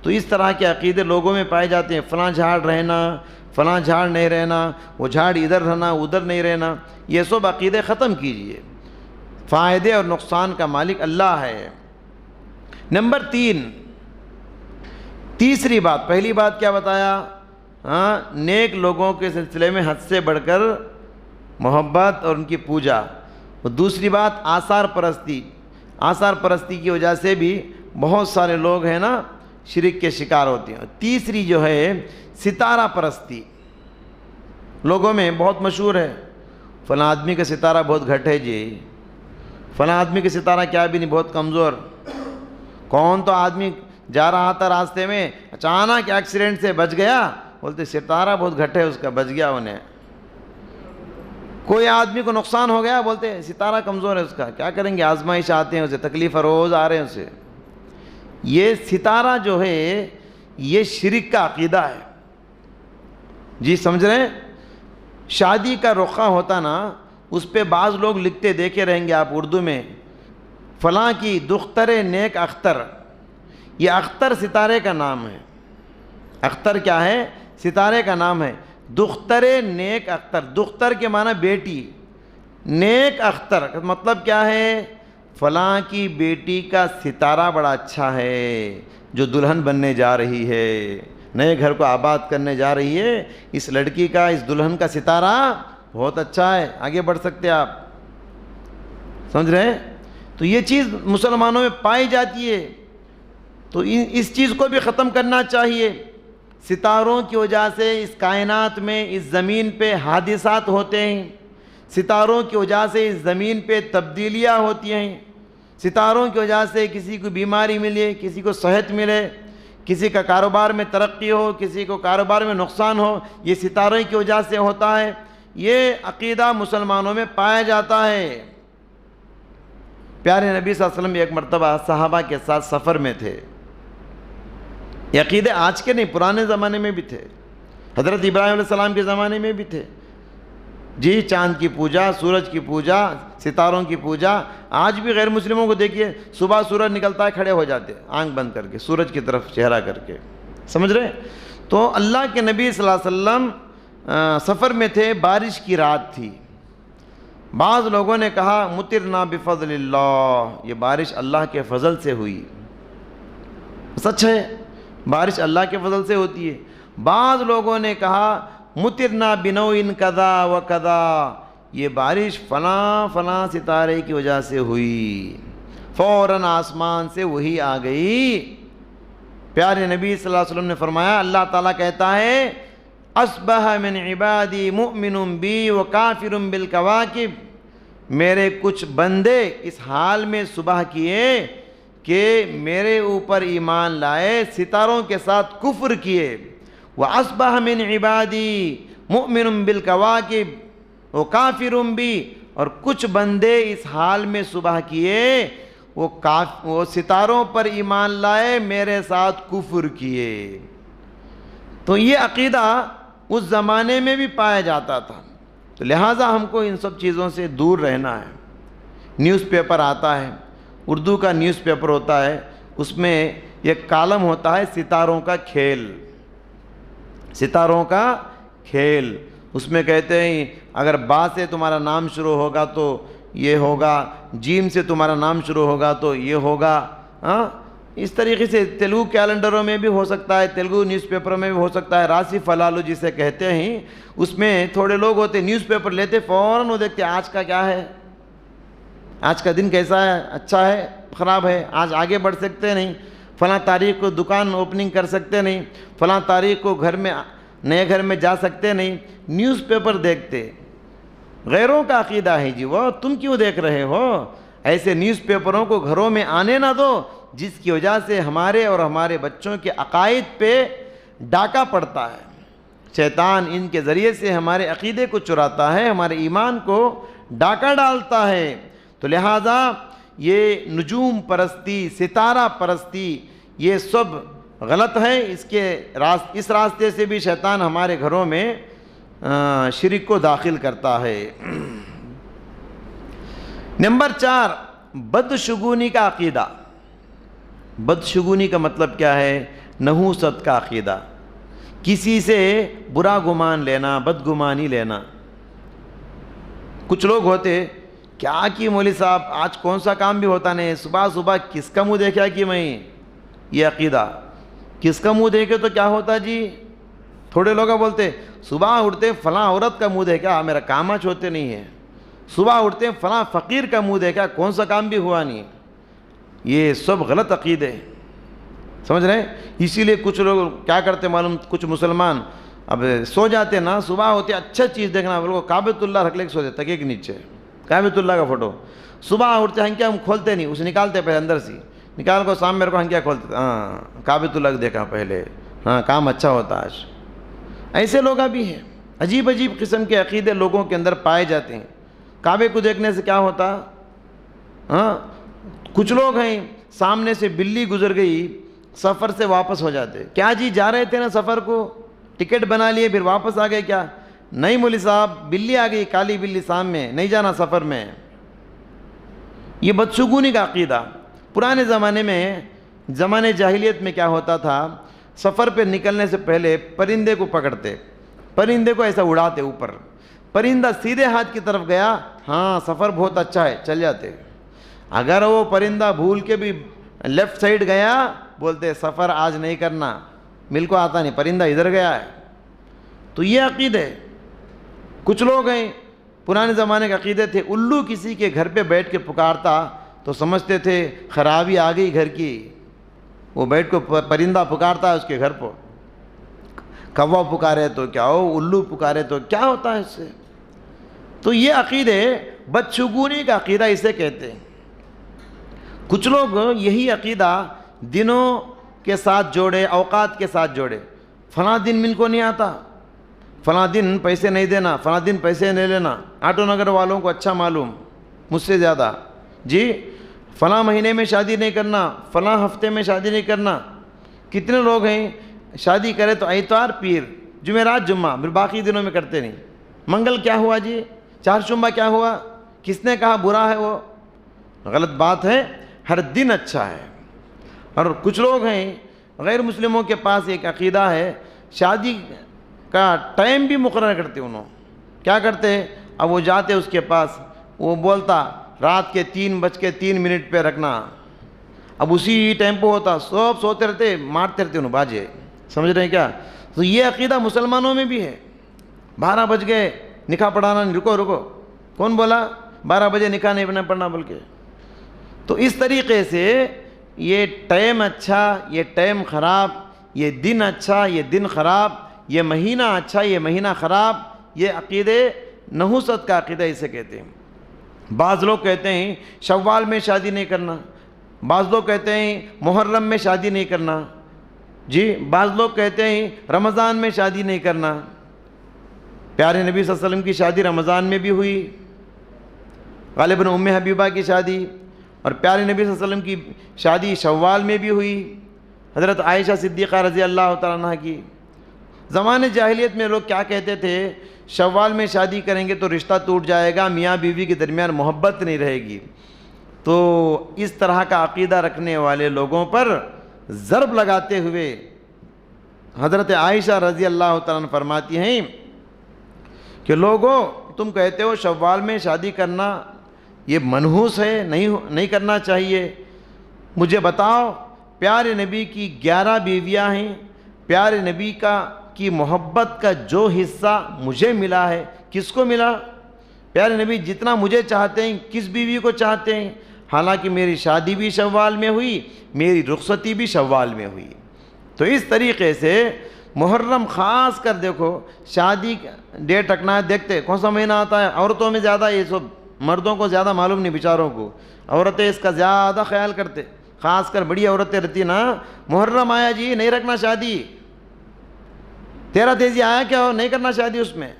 تو اس طرح کے عقیدے لوگوں میں پائے جاتے ہیں، فلاں جھاڑ رہنا، فلاں جھاڑ نہیں رہنا، وہ جھاڑ ادھر رہنا ادھر نہیں رہنا، یہ سب عقیدے ختم کیجئے۔ فائدے اور نقصان کا مالک اللہ ہے۔ نمبر 3، تیسری بات، پہلی بات کیا بتایا؟ نیک لوگوں کے سلسلے میں حد سے بڑھ کر محبت اور ان کی پوجا۔ اور دوسری بات آثار پرستی، آثار پرستی کی وجہ سے بھی بہت سارے لوگ ہیں نا شرک کے شکار ہوتے ہیں۔ تیسری جو ہے ستارہ پرستی، لوگوں میں بہت مشہور ہے، فلاں آدمی کا ستارہ بہت گھٹ ہے جی، فلاں آدمی کا ستارہ کیا بھی نہیں، بہت کمزور۔ کون تو آدمی جا رہا تھا راستے میں، اچانک ایکسیڈنٹ سے بچ گیا، بولتے ستارہ بہت گھٹ ہے اس کا، بچ گیا انہیں۔ کوئی آدمی کو نقصان ہو گیا، بولتے ستارہ کمزور ہے اس کا، کیا کریں گے، آزمائش آتے ہیں اسے، تکلیف روز آ رہے ہیں اسے۔ یہ ستارہ جو ہے یہ شرک کا عقیدہ ہے جی، سمجھ رہے ہیں؟ شادی کا رخہ ہوتا نا، اس پہ بعض لوگ لکھتے دیکھے رہیں گے آپ اردو میں، فلاں کی دختر نیک اختر۔ یہ اختر ستارے کا نام ہے۔ اختر کیا ہے؟ ستارے کا نام ہے۔ دختر نیک اختر، دختر کے معنی بیٹی، نیک اختر مطلب کیا ہے؟ فلاں کی بیٹی کا ستارہ بڑا اچھا ہے، جو دلہن بننے جا رہی ہے، نئے گھر کو آباد کرنے جا رہی ہے، اس لڑکی کا، اس دلہن کا ستارہ بہت اچھا ہے، آگے بڑھ سکتے آپ، سمجھ رہے ہیں؟ تو یہ چیز مسلمانوں میں پائی جاتی ہے، تو اس چیز کو بھی ختم کرنا چاہیے۔ ستاروں کی وجہ سے اس کائنات میں، اس زمین پہ حادثات ہوتے ہیں، ستاروں کی وجہ سے اس زمین پہ تبدیلیاں ہوتی ہیں، ستاروں کی وجہ سے کسی کو بیماری ملے، کسی کو صحت ملے، کسی کا کاروبار میں ترقی ہو، کسی کو کاروبار میں نقصان ہو، یہ ستاروں کی وجہ سے ہوتا ہے۔ یہ عقیدہ مسلمانوں میں پایا جاتا ہے۔ پیارے نبی صلی اللہ علیہ وسلم ایک مرتبہ صحابہ کے ساتھ سفر میں تھے۔ یہ عقیدے آج کے نہیں، پرانے زمانے میں بھی تھے، حضرت ابراہیم علیہ السلام کے زمانے میں بھی تھے جی۔ چاند کی پوجا، سورج کی پوجا، ستاروں کی پوجا، آج بھی غیر مسلموں کو دیکھیے، صبح سورج نکلتا ہے کھڑے ہو جاتے ہیں آنکھ بند کر کے، سورج کی طرف چہرہ کر کے، سمجھ رہے ہیں؟ تو اللہ کے نبی صلی اللہ علیہ وسلم سفر میں تھے، بارش کی رات تھی۔ بعض لوگوں نے کہا مطرنا بفضل اللہ، یہ بارش اللہ کے فضل سے ہوئی۔ سچ ہے، بارش اللہ کے فضل سے ہوتی ہے۔ بعض لوگوں نے کہا مطرنا بنوء کذا و کذا، یہ بارش فلاں فلاں ستارے کی وجہ سے ہوئی، فوراً آسمان سے وہی آ گئی۔ پیارے نبی صلی اللہ علیہ وسلم نے فرمایا، اللہ تعالیٰ کہتا ہے اصبح من عبادی مؤمن بی و کافر بالکواکب، میرے کچھ بندے اس حال میں صبح کیے کہ میرے اوپر ایمان لائے، ستاروں کے ساتھ کفر کیے۔ وَأَصْبَحَ مِنْ عِبَادِي مُؤْمِنٌ بِالْكَوَاكِبِ وَكَافِرٌ بِي، اور کچھ بندے اس حال میں صبح کیے وہ ستاروں پر ایمان لائے، میرے ساتھ کفر کیے۔ تو یہ عقیدہ اس زمانے میں بھی پایا جاتا تھا، تو لہٰذا ہم کو ان سب چیزوں سے دور رہنا ہے۔ نیوز پیپر آتا ہے، اردو کا نیوز پیپر ہوتا ہے، اس میں ایک کالم ہوتا ہے ستاروں کا کھیل، ستاروں کا کھیل۔ اس میں کہتے ہیں اگر با سے تمہارا نام شروع ہوگا تو یہ ہوگا، جیم سے تمہارا نام شروع ہوگا تو یہ ہوگا۔ اس طریقے سے تیلگو کیلنڈروں میں بھی ہو سکتا ہے، تیلگو نیوز پیپروں میں بھی ہو سکتا ہے، راسی فلالو جسے کہتے ہیں، اس میں تھوڑے لوگ ہوتے نیوز پیپر لیتے، فوراً وہ دیکھتے آج کا کیا ہے، آج کا دن کیسا ہے، اچھا ہے خراب ہے، آج آگے بڑھ سکتے نہیں، فلاں تاریخ کو دکان اوپننگ کر سکتے نہیں، فلاں تاریخ کو گھر میں نئے گھر میں جا سکتے نہیں، نیوز پیپر دیکھتے۔ غیروں کا عقیدہ ہے جی وہ، تم کیوں دیکھ رہے ہو؟ ایسے نیوز پیپروں کو گھروں میں آنے نہ دو جس کی وجہ سے ہمارے اور ہمارے بچوں کے عقائد پہ ڈاکہ پڑتا ہے۔ شیطان ان کے ذریعے سے ہمارے عقیدے کو چراتا ہے، ہمارے ایمان کو ڈاکہ ڈالتا ہے۔ تو لہٰذا یہ نجوم پرستی، ستارہ پرستی، یہ سب غلط ہے۔ اس راستے سے بھی شیطان ہمارے گھروں میں شرک کو داخل کرتا ہے۔ نمبر 4، بدشگونی کا عقیدہ۔ بدشگونی کا مطلب کیا ہے؟ نحوست کا عقیدہ، کسی سے برا گمان لینا، بدگمانی لینا۔ کچھ لوگ ہوتے کیا کہ مولوی صاحب آج کون سا کام بھی ہوتا نہیں، صبح صبح کس کا منہ دیکھا کہ میں، یہ عقیدہ کس کا منہ دیکھے تو کیا ہوتا جی۔ تھوڑے لوگ بولتے صبح اٹھتے فلاں عورت کا منہ دیکھا، میرا کام آج ہوتے نہیں ہے، صبح اٹھتے فلاں فقیر کا منہ دیکھا، کون سا کام بھی ہوا نہیں۔ یہ سب غلط عقیدے، سمجھ رہے ہیں؟ اسی لیے کچھ لوگ کیا کرتے معلوم، کچھ مسلمان اب سو جاتے نا، صبح ہوتے اچھا چیز دیکھنا، بولو کعبۃ اللہ رکھ لے کے سو جاتے تکیے کے نیچے، کعبۃ اللہ کا فوٹو۔ صبح اٹھتے ہنکیا ہم کھولتے نہیں، اسے نکالتے پہلے اندر سے، نکال کو سامنے میرے کو ہنکیا کھولتے، ہاں کعبۃ اللہ دیکھا پہلے، ہاں کام اچھا ہوتا آج۔ ایسے لوگ بھی ہیں، عجیب عجیب قسم کے عقیدے لوگوں کے اندر پائے جاتے ہیں۔ کعبے کو دیکھنے سے کیا ہوتا؟ ہاں کچھ لوگ ہیں سامنے سے بلی گزر گئی، سفر سے واپس ہو جاتے، کیا جی جا رہے تھے نا سفر کو، ٹکٹ بنا لیے پھر واپس آ گئے کیا؟ نہیں مولوی صاحب بلی آ گئی، کالی بلی سامنے، نہیں جانا سفر میں۔ یہ بدشگونی کا عقیدہ۔ پرانے زمانے میں، زمانے جاہلیت میں کیا ہوتا تھا، سفر پہ نکلنے سے پہلے پرندے کو پکڑتے، پرندے کو ایسا اڑاتے اوپر، پرندہ سیدھے ہاتھ کی طرف گیا، ہاں سفر بہت اچھا ہے، چل جاتے۔ اگر وہ پرندہ بھول کے بھی لیفٹ سائڈ گیا، بولتے سفر آج نہیں کرنا، مل کو آتا نہیں، پرندہ ادھر گیا ہے۔ تو یہ عقیدے۔ کچھ لوگ ہیں پرانے زمانے کے عقیدے تھے، الو کسی کے گھر پہ بیٹھ کے پکارتا تو سمجھتے تھے خرابی آ گئی گھر کی، وہ بیٹھ کو پرندہ پکارتا ہے اس کے گھر پر، کوا پکارے تو کیا ہو، الو پکارے تو کیا ہوتا ہے اس سے۔ تو یہ عقیدے بدشگونی کا عقیدہ اسے کہتے ہیں۔ کچھ لوگ یہی عقیدہ دنوں کے ساتھ جوڑے، اوقات کے ساتھ جوڑے، فلاں دن مل کو نہیں آتا، فلاں دن پیسے نہیں دینا، فلاں دن پیسے نہیں لینا۔ آٹو نگر والوں کو اچھا معلوم مجھ سے زیادہ، جی فلاں مہینے میں شادی نہیں کرنا، فلاں ہفتے میں شادی نہیں کرنا۔ کتنے لوگ ہیں شادی کرے تو اتوار پیر جمعرات جمعہ، پھر باقی دنوں میں کرتے نہیں۔ منگل کیا ہوا جی، چار شنبہ کیا ہوا، کس نے کہا برا ہے، وہ غلط بات ہے، ہر دن اچھا ہے۔ اور کچھ لوگ ہیں غیر مسلموں کے پاس ایک عقیدہ ہے، شادی کا ٹائم بھی مقرر کرتے انہوں، کیا کرتے، اب وہ جاتے اس کے پاس، وہ بولتا رات کے 3:03 پہ رکھنا، اب اسی ٹائم پہ ہوتا، سب سوتے رہتے، مارتے رہتے انہوں باجے، سمجھ رہے ہیں کیا؟ تو یہ عقیدہ مسلمانوں میں بھی ہے۔ 12 بج گئے نکاح پڑھانا نہیں، رکو کون بولا 12 بجے نکاح نہیں پڑھنا بول کے؟ تو اس طریقے سے یہ ٹائم اچھا، یہ ٹائم خراب، یہ دن اچھا، یہ دن خراب، یہ مہینہ اچھا، یہ مہینہ خراب، یہ عقیدے نحوست کا عقیدہ اسے کہتے ہیں۔ بعض لوگ کہتے ہیں شوال میں شادی نہیں کرنا، بعض لوگ کہتے ہیں محرم میں شادی نہیں کرنا، جی بعض لوگ کہتے ہیں رمضان میں شادی نہیں کرنا۔ پیارے نبی صلی اللہ علیہ وسلم کی شادی رمضان میں بھی ہوئی، غالباً ام حبیبہ کی شادی، اور پیارے نبی صلی اللہ علیہ وسلم کی شادی شوال میں بھی ہوئی، حضرت عائشہ صدیقہ رضی اللہ تعالیٰ عنہ کی۔ زمانے جاہلیت میں لوگ کیا کہتے تھے، شوال میں شادی کریں گے تو رشتہ ٹوٹ جائے گا، میاں بیوی کے درمیان محبت نہیں رہے گی۔ تو اس طرح کا عقیدہ رکھنے والے لوگوں پر ضرب لگاتے ہوئے حضرت عائشہ رضی اللہ تعالیٰ عنہ فرماتی ہیں کہ لوگوں تم کہتے ہو شوال میں شادی کرنا یہ منحوس ہے، نہیں کرنا چاہیے، مجھے بتاؤ پیارے نبی کی 11 بیویاں ہیں، پیارے نبی کی محبت کا جو حصہ مجھے ملا ہے کس کو ملا؟ پیارے نبی جتنا مجھے چاہتے ہیں کس بیوی کو چاہتے ہیں؟ حالانکہ میری شادی بھی شوال میں ہوئی، میری رخصتی بھی شوال میں ہوئی۔ تو اس طریقے سے محرم خاص کر دیکھو، شادی ڈیٹ رکھنا ہے، دیکھتے کون سا مہینہ آتا ہے، عورتوں میں زیادہ، یہ سب مردوں کو زیادہ معلوم نہیں بیچاروں کو، عورتیں اس کا زیادہ خیال کرتے، خاص کر بڑی عورتیں رہتی نا، محرم آیا جی نہیں رکھنا شادی، 13 تیزی آیا کیا ہو نہیں کرنا شادی اس میں۔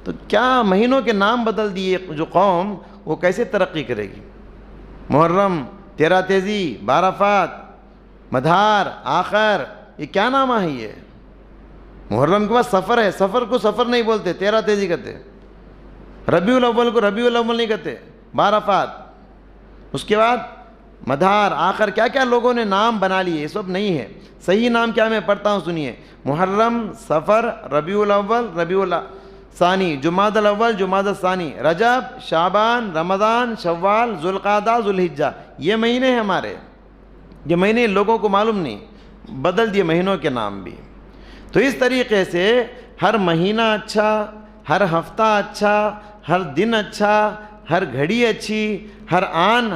تو کیا مہینوں کے نام بدل دیے جو قوم، وہ کیسے ترقی کرے گی؟ محرم، 13 تیزی، 12 فات، مدھار، آخر، یہ کیا نام ہے؟ یہ محرم کے بعد سفر ہے، سفر کو سفر نہیں بولتے، 13 تیزی کہتے، ربیع الاول کو ربیع الاول نہیں کہتے، 12 فات، اس کے بعد مدار، آخر کیا کیا لوگوں نے نام بنا لیے، یہ سب نہیں ہے۔ صحیح نام کیا میں پڑھتا ہوں سنیے، محرم، صفر، ربیع الاول، ربیع الثانی، جمادی الاول، جمادی الثانی، رجب، شعبان، رمضان، شوال، ذوالقعدہ، ذوالحجہ، یہ مہینے ہیں ہمارے۔ یہ مہینے لوگوں کو معلوم نہیں، بدل دیے مہینوں کے نام بھی۔ تو اس طریقے سے ہر مہینہ اچھا، ہر ہفتہ اچھا، ہر دن اچھا، ہر گھڑی اچھی، ہر آن،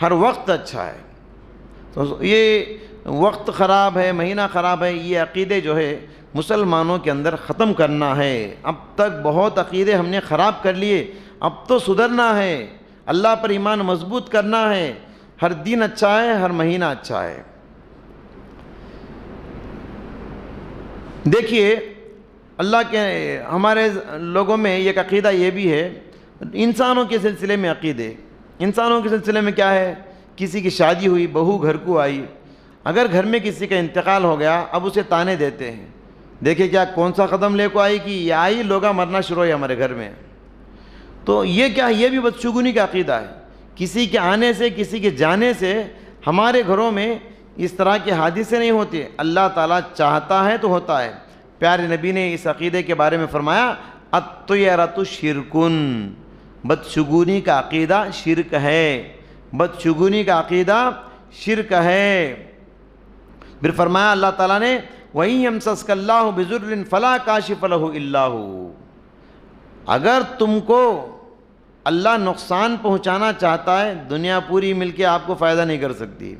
ہر وقت اچھا ہے۔ تو یہ وقت خراب ہے، مہینہ خراب ہے، یہ عقیدے جو ہے مسلمانوں کے اندر ختم کرنا ہے۔ اب تک بہت عقیدے ہم نے خراب کر لیے، اب تو سدھرنا ہے، اللہ پر ایمان مضبوط کرنا ہے۔ ہر دن اچھا ہے، ہر مہینہ اچھا ہے۔ دیکھیے اللہ کے ہمارے لوگوں میں ایک عقیدہ یہ بھی ہے، انسانوں کے سلسلے میں عقیدے، انسانوں کے سلسلے میں کیا ہے، کسی کی شادی ہوئی، بہو گھر کو آئی، اگر گھر میں کسی کا انتقال ہو گیا، اب اسے تانے دیتے ہیں، دیکھیں کیا کون سا قدم لے کو آئی کہ یہ آئی لوگا مرنا شروع ہے ہمارے گھر میں۔ تو یہ کیا، یہ بھی بدشگونی کا عقیدہ ہے۔ کسی کے آنے سے، کسی کے جانے سے ہمارے گھروں میں اس طرح کے حادثے نہیں ہوتے، اللہ تعالیٰ چاہتا ہے تو ہوتا ہے۔ پیارے نبی نے اس عقیدے کے بارے میں فرمایا الطیرۃ شرکن، بدشگونی کا عقیدہ شرک ہے، بدشگونی کا عقیدہ شرک ہے۔ پھر فرمایا اللہ تعالیٰ نے وَإِن يَمْسَسْكَ اللَّهُ بِضُرٍّ فَلَا كَاشِفَ لَهُ إِلَّا هُوَ، اگر تم کو اللہ نقصان پہنچانا چاہتا ہے، دنیا پوری مل کے آپ کو فائدہ نہیں کر سکتی۔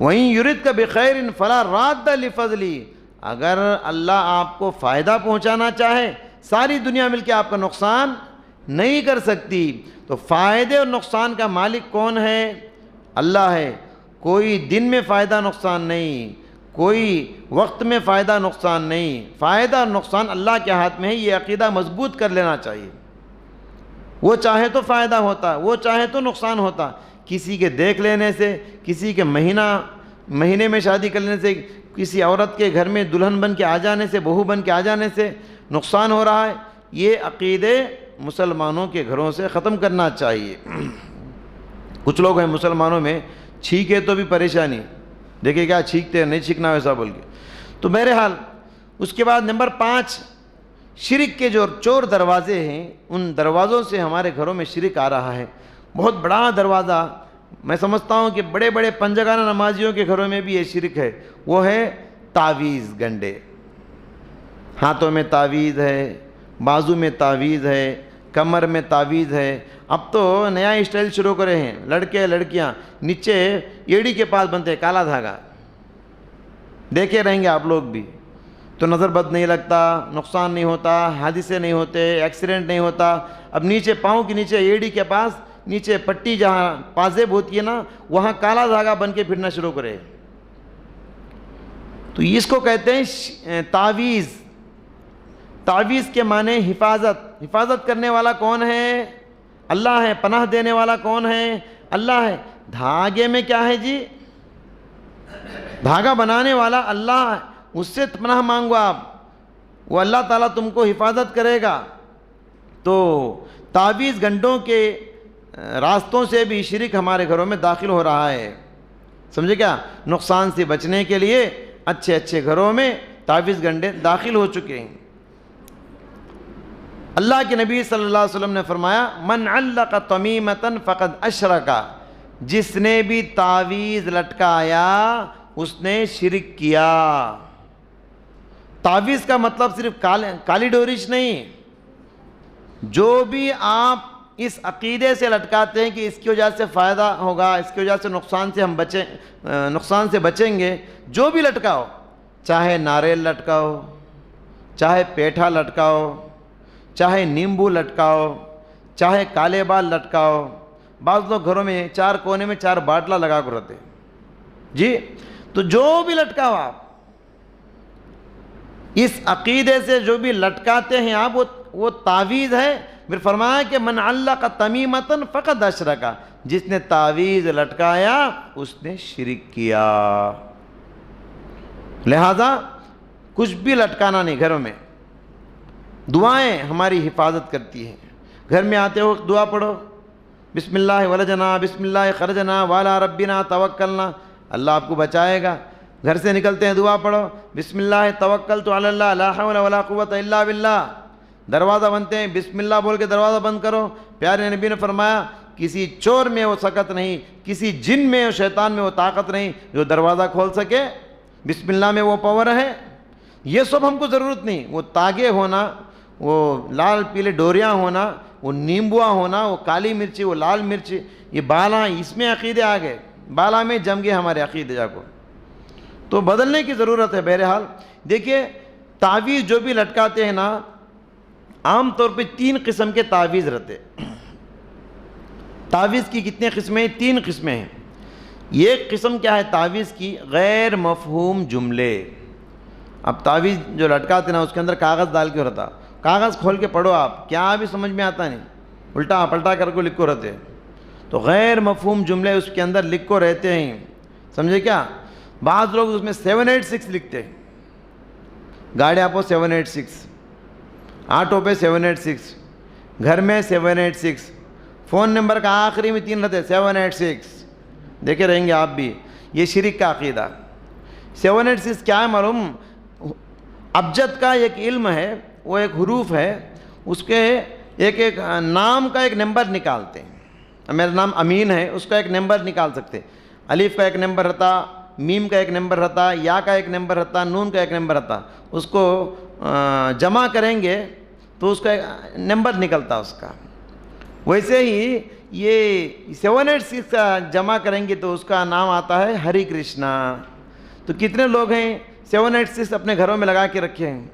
وَإِن يُرِدْكَ بِخَيْرٍ فَلَا رَادَّ لِفَضْلِهِ، اگر اللہ آپ کو فائدہ پہنچانا چاہے، ساری دنیا مل کے آپ کا نقصان نہیں کر سکتی۔ تو فائدے اور نقصان کا مالک کون ہے؟ اللہ ہے۔ کوئی دن میں فائدہ نقصان نہیں، کوئی وقت میں فائدہ نقصان نہیں، فائدہ اور نقصان اللہ کے ہاتھ میں ہے۔ یہ عقیدہ مضبوط کر لینا چاہیے۔ وہ چاہے تو فائدہ ہوتا، وہ چاہے تو نقصان ہوتا۔ کسی کے دیکھ لینے سے، کسی کے مہینے میں شادی کر لینے سے، کسی عورت کے گھر میں دلہن بن کے آ جانے سے، بہو بن کے آ جانے سے نقصان ہو رہا ہے۔ یہ عقیدے مسلمانوں کے گھروں سے ختم کرنا چاہیے۔ کچھ لوگ ہیں مسلمانوں میں، چھینکے تو بھی پریشانی، دیکھیں کیا چھینکتے ہیں، نہیں چھینکنا ویسا بول کے۔ تو بہرحال اس کے بعد نمبر 5، شرک کے جو چور دروازے ہیں، ان دروازوں سے ہمارے گھروں میں شرک آ رہا ہے۔ بہت بڑا دروازہ، میں سمجھتا ہوں کہ بڑے بڑے پنجگانہ نمازیوں کے گھروں میں بھی یہ شرک ہے، وہ ہے تعویذ گنڈے۔ ہاتھوں میں تعویذ ہے، بازو میں تعویذ ہے، کمر میں تعویذ ہے۔ اب تو نیا اسٹائل شروع کرے ہیں، لڑکے لڑکیاں نیچے ایڑی کے پاس بنتے ہیں کالا دھاگا، دیکھے رہیں گے آپ لوگ بھی۔ تو نظر بد نہیں لگتا، نقصان نہیں ہوتا، حادثے نہیں ہوتے، ایکسیڈنٹ نہیں ہوتا۔ اب نیچے پاؤں کے نیچے ایڑی کے پاس نیچے پٹی جہاں پازیب ہوتی ہے نا، وہاں کالا دھاگا بن کے پھرنا شروع کرے۔ تو اس کو کہتے ہیں تعویذ۔ تعویذ کے معنی حفاظت، حفاظت کرنے والا کون ہے؟ اللہ ہے۔ پناہ دینے والا کون ہے؟ اللہ ہے۔ دھاگے میں کیا ہے جی؟ دھاگا بنانے والا اللہ ہے، اس سے پناہ مانگو آپ، وہ اللہ تعالیٰ تم کو حفاظت کرے گا۔ تو تعویذ گنڈوں کے راستوں سے بھی شرک ہمارے گھروں میں داخل ہو رہا ہے، سمجھے کیا؟ نقصان سے بچنے کے لیے اچھے اچھے گھروں میں تعویذ گنڈے داخل ہو چکے ہیں۔ اللہ کے نبی صلی اللہ علیہ وسلم نے فرمایا من علق تمیمۃ فقد اشرک، جس نے بھی تعویذ لٹکایا اس نے شرک کیا۔ تعویذ کا مطلب صرف کالی ڈورش نہیں، جو بھی آپ اس عقیدے سے لٹکاتے ہیں کہ اس کی وجہ سے فائدہ ہوگا، اس کی وجہ سے نقصان سے بچیں گے، جو بھی لٹکاؤ، چاہے ناریل لٹکاؤ، چاہے پیٹھا لٹکاؤ، چاہے نیمبو لٹکاؤ، چاہے کالے بال لٹکاؤ۔ بعض لوگ گھروں میں 4 کونے میں 4 باٹلا لگا کر رہتے جی، تو جو بھی لٹکاؤ آپ اس عقیدے سے، جو بھی لٹکاتے ہیں آپ، وہ تعویذ ہے۔ پھر فرمایا کہ من علق تمیمۃ فقد اشرک، جس نے تعویذ لٹکایا اس نے شرک کیا۔ لہذا کچھ بھی لٹکانا نہیں گھروں میں۔ دعائیں ہماری حفاظت کرتی ہیں، گھر میں آتے وقت دعا پڑھو، بسم اللہ ولجنا بسم اللہ خرجنا وعلی ربنا توکلنا، اللہ آپ کو بچائے گا۔ گھر سے نکلتے ہیں دعا پڑھو، بسم اللہ توکلت علی اللہ لا حول ولا قوت الا باللہ۔ دروازہ بنتے ہیں، بسم اللہ بول کے دروازہ بند کرو۔ پیارے نبی نے فرمایا کسی چور میں وہ سکت نہیں، کسی جن میں اور شیطان میں وہ طاقت نہیں جو دروازہ کھول سکے، بسم اللہ میں وہ پاور ہے۔ یہ سب ہم کو ضرورت نہیں، وہ تاگے ہونا، وہ لال پیلے ڈوریاں ہونا، وہ نیمبوا ہونا، وہ کالی مرچی، وہ لال مرچی، یہ بالا، اس میں عقیدے آ گئے، بالا میں جم گئے ہمارے عقیدے جا کو، تو بدلنے کی ضرورت ہے۔ بہرحال دیکھیے تعویذ جو بھی لٹکاتے ہیں نا، عام طور پہ 3 قسم کے تعویذ رہتے۔ تعویذ کی کتنے قسمیں؟ 3 قسمیں ہیں۔ ایک قسم کیا ہے تعویذ کی؟ غیر مفہوم جملے۔ اب تعویذ جو لٹکاتے نا اس کے اندر کاغذ ڈال کے رہتا، کاغذ کھول کے پڑھو آپ، کیا بھی سمجھ میں آتا نہیں، الٹا پلٹا کر کو لکھو رہتے، تو غیر مفہوم جملے اس کے اندر لکھو رہتے ہیں، سمجھے کیا؟ بعض لوگ اس میں 786 لکھتے ہیں، گاڑیاں پہ 786، آٹو پہ 786، گھر میں 786، فون نمبر کا آخری میں 3 رہتے 786، دیکھے رہیں گے آپ بھی، یہ شرک کا عقیدہ۔ 786 کیا ہے معلوم؟ ابجد کا ایک علم ہے، وہ ایک حروف ہے، اس کے ایک ایک نام کا ایک نمبر نکالتے ہیں۔ میرا نام امین ہے، اس کا ایک نمبر نکال سکتے، الف کا ایک نمبر رہتا، میم کا ایک نمبر رہتا، یا کا ایک نمبر رہتا، نون کا ایک نمبر رہتا، اس کو جمع کریں گے تو اس کا ایک نمبر نکلتا اس کا۔ ویسے ہی یہ 786 کا جمع کریں گے تو اس کا نام آتا ہے ہری کرشنا۔ تو کتنے لوگ ہیں 786 اپنے گھروں میں لگا کے رکھے ہیں،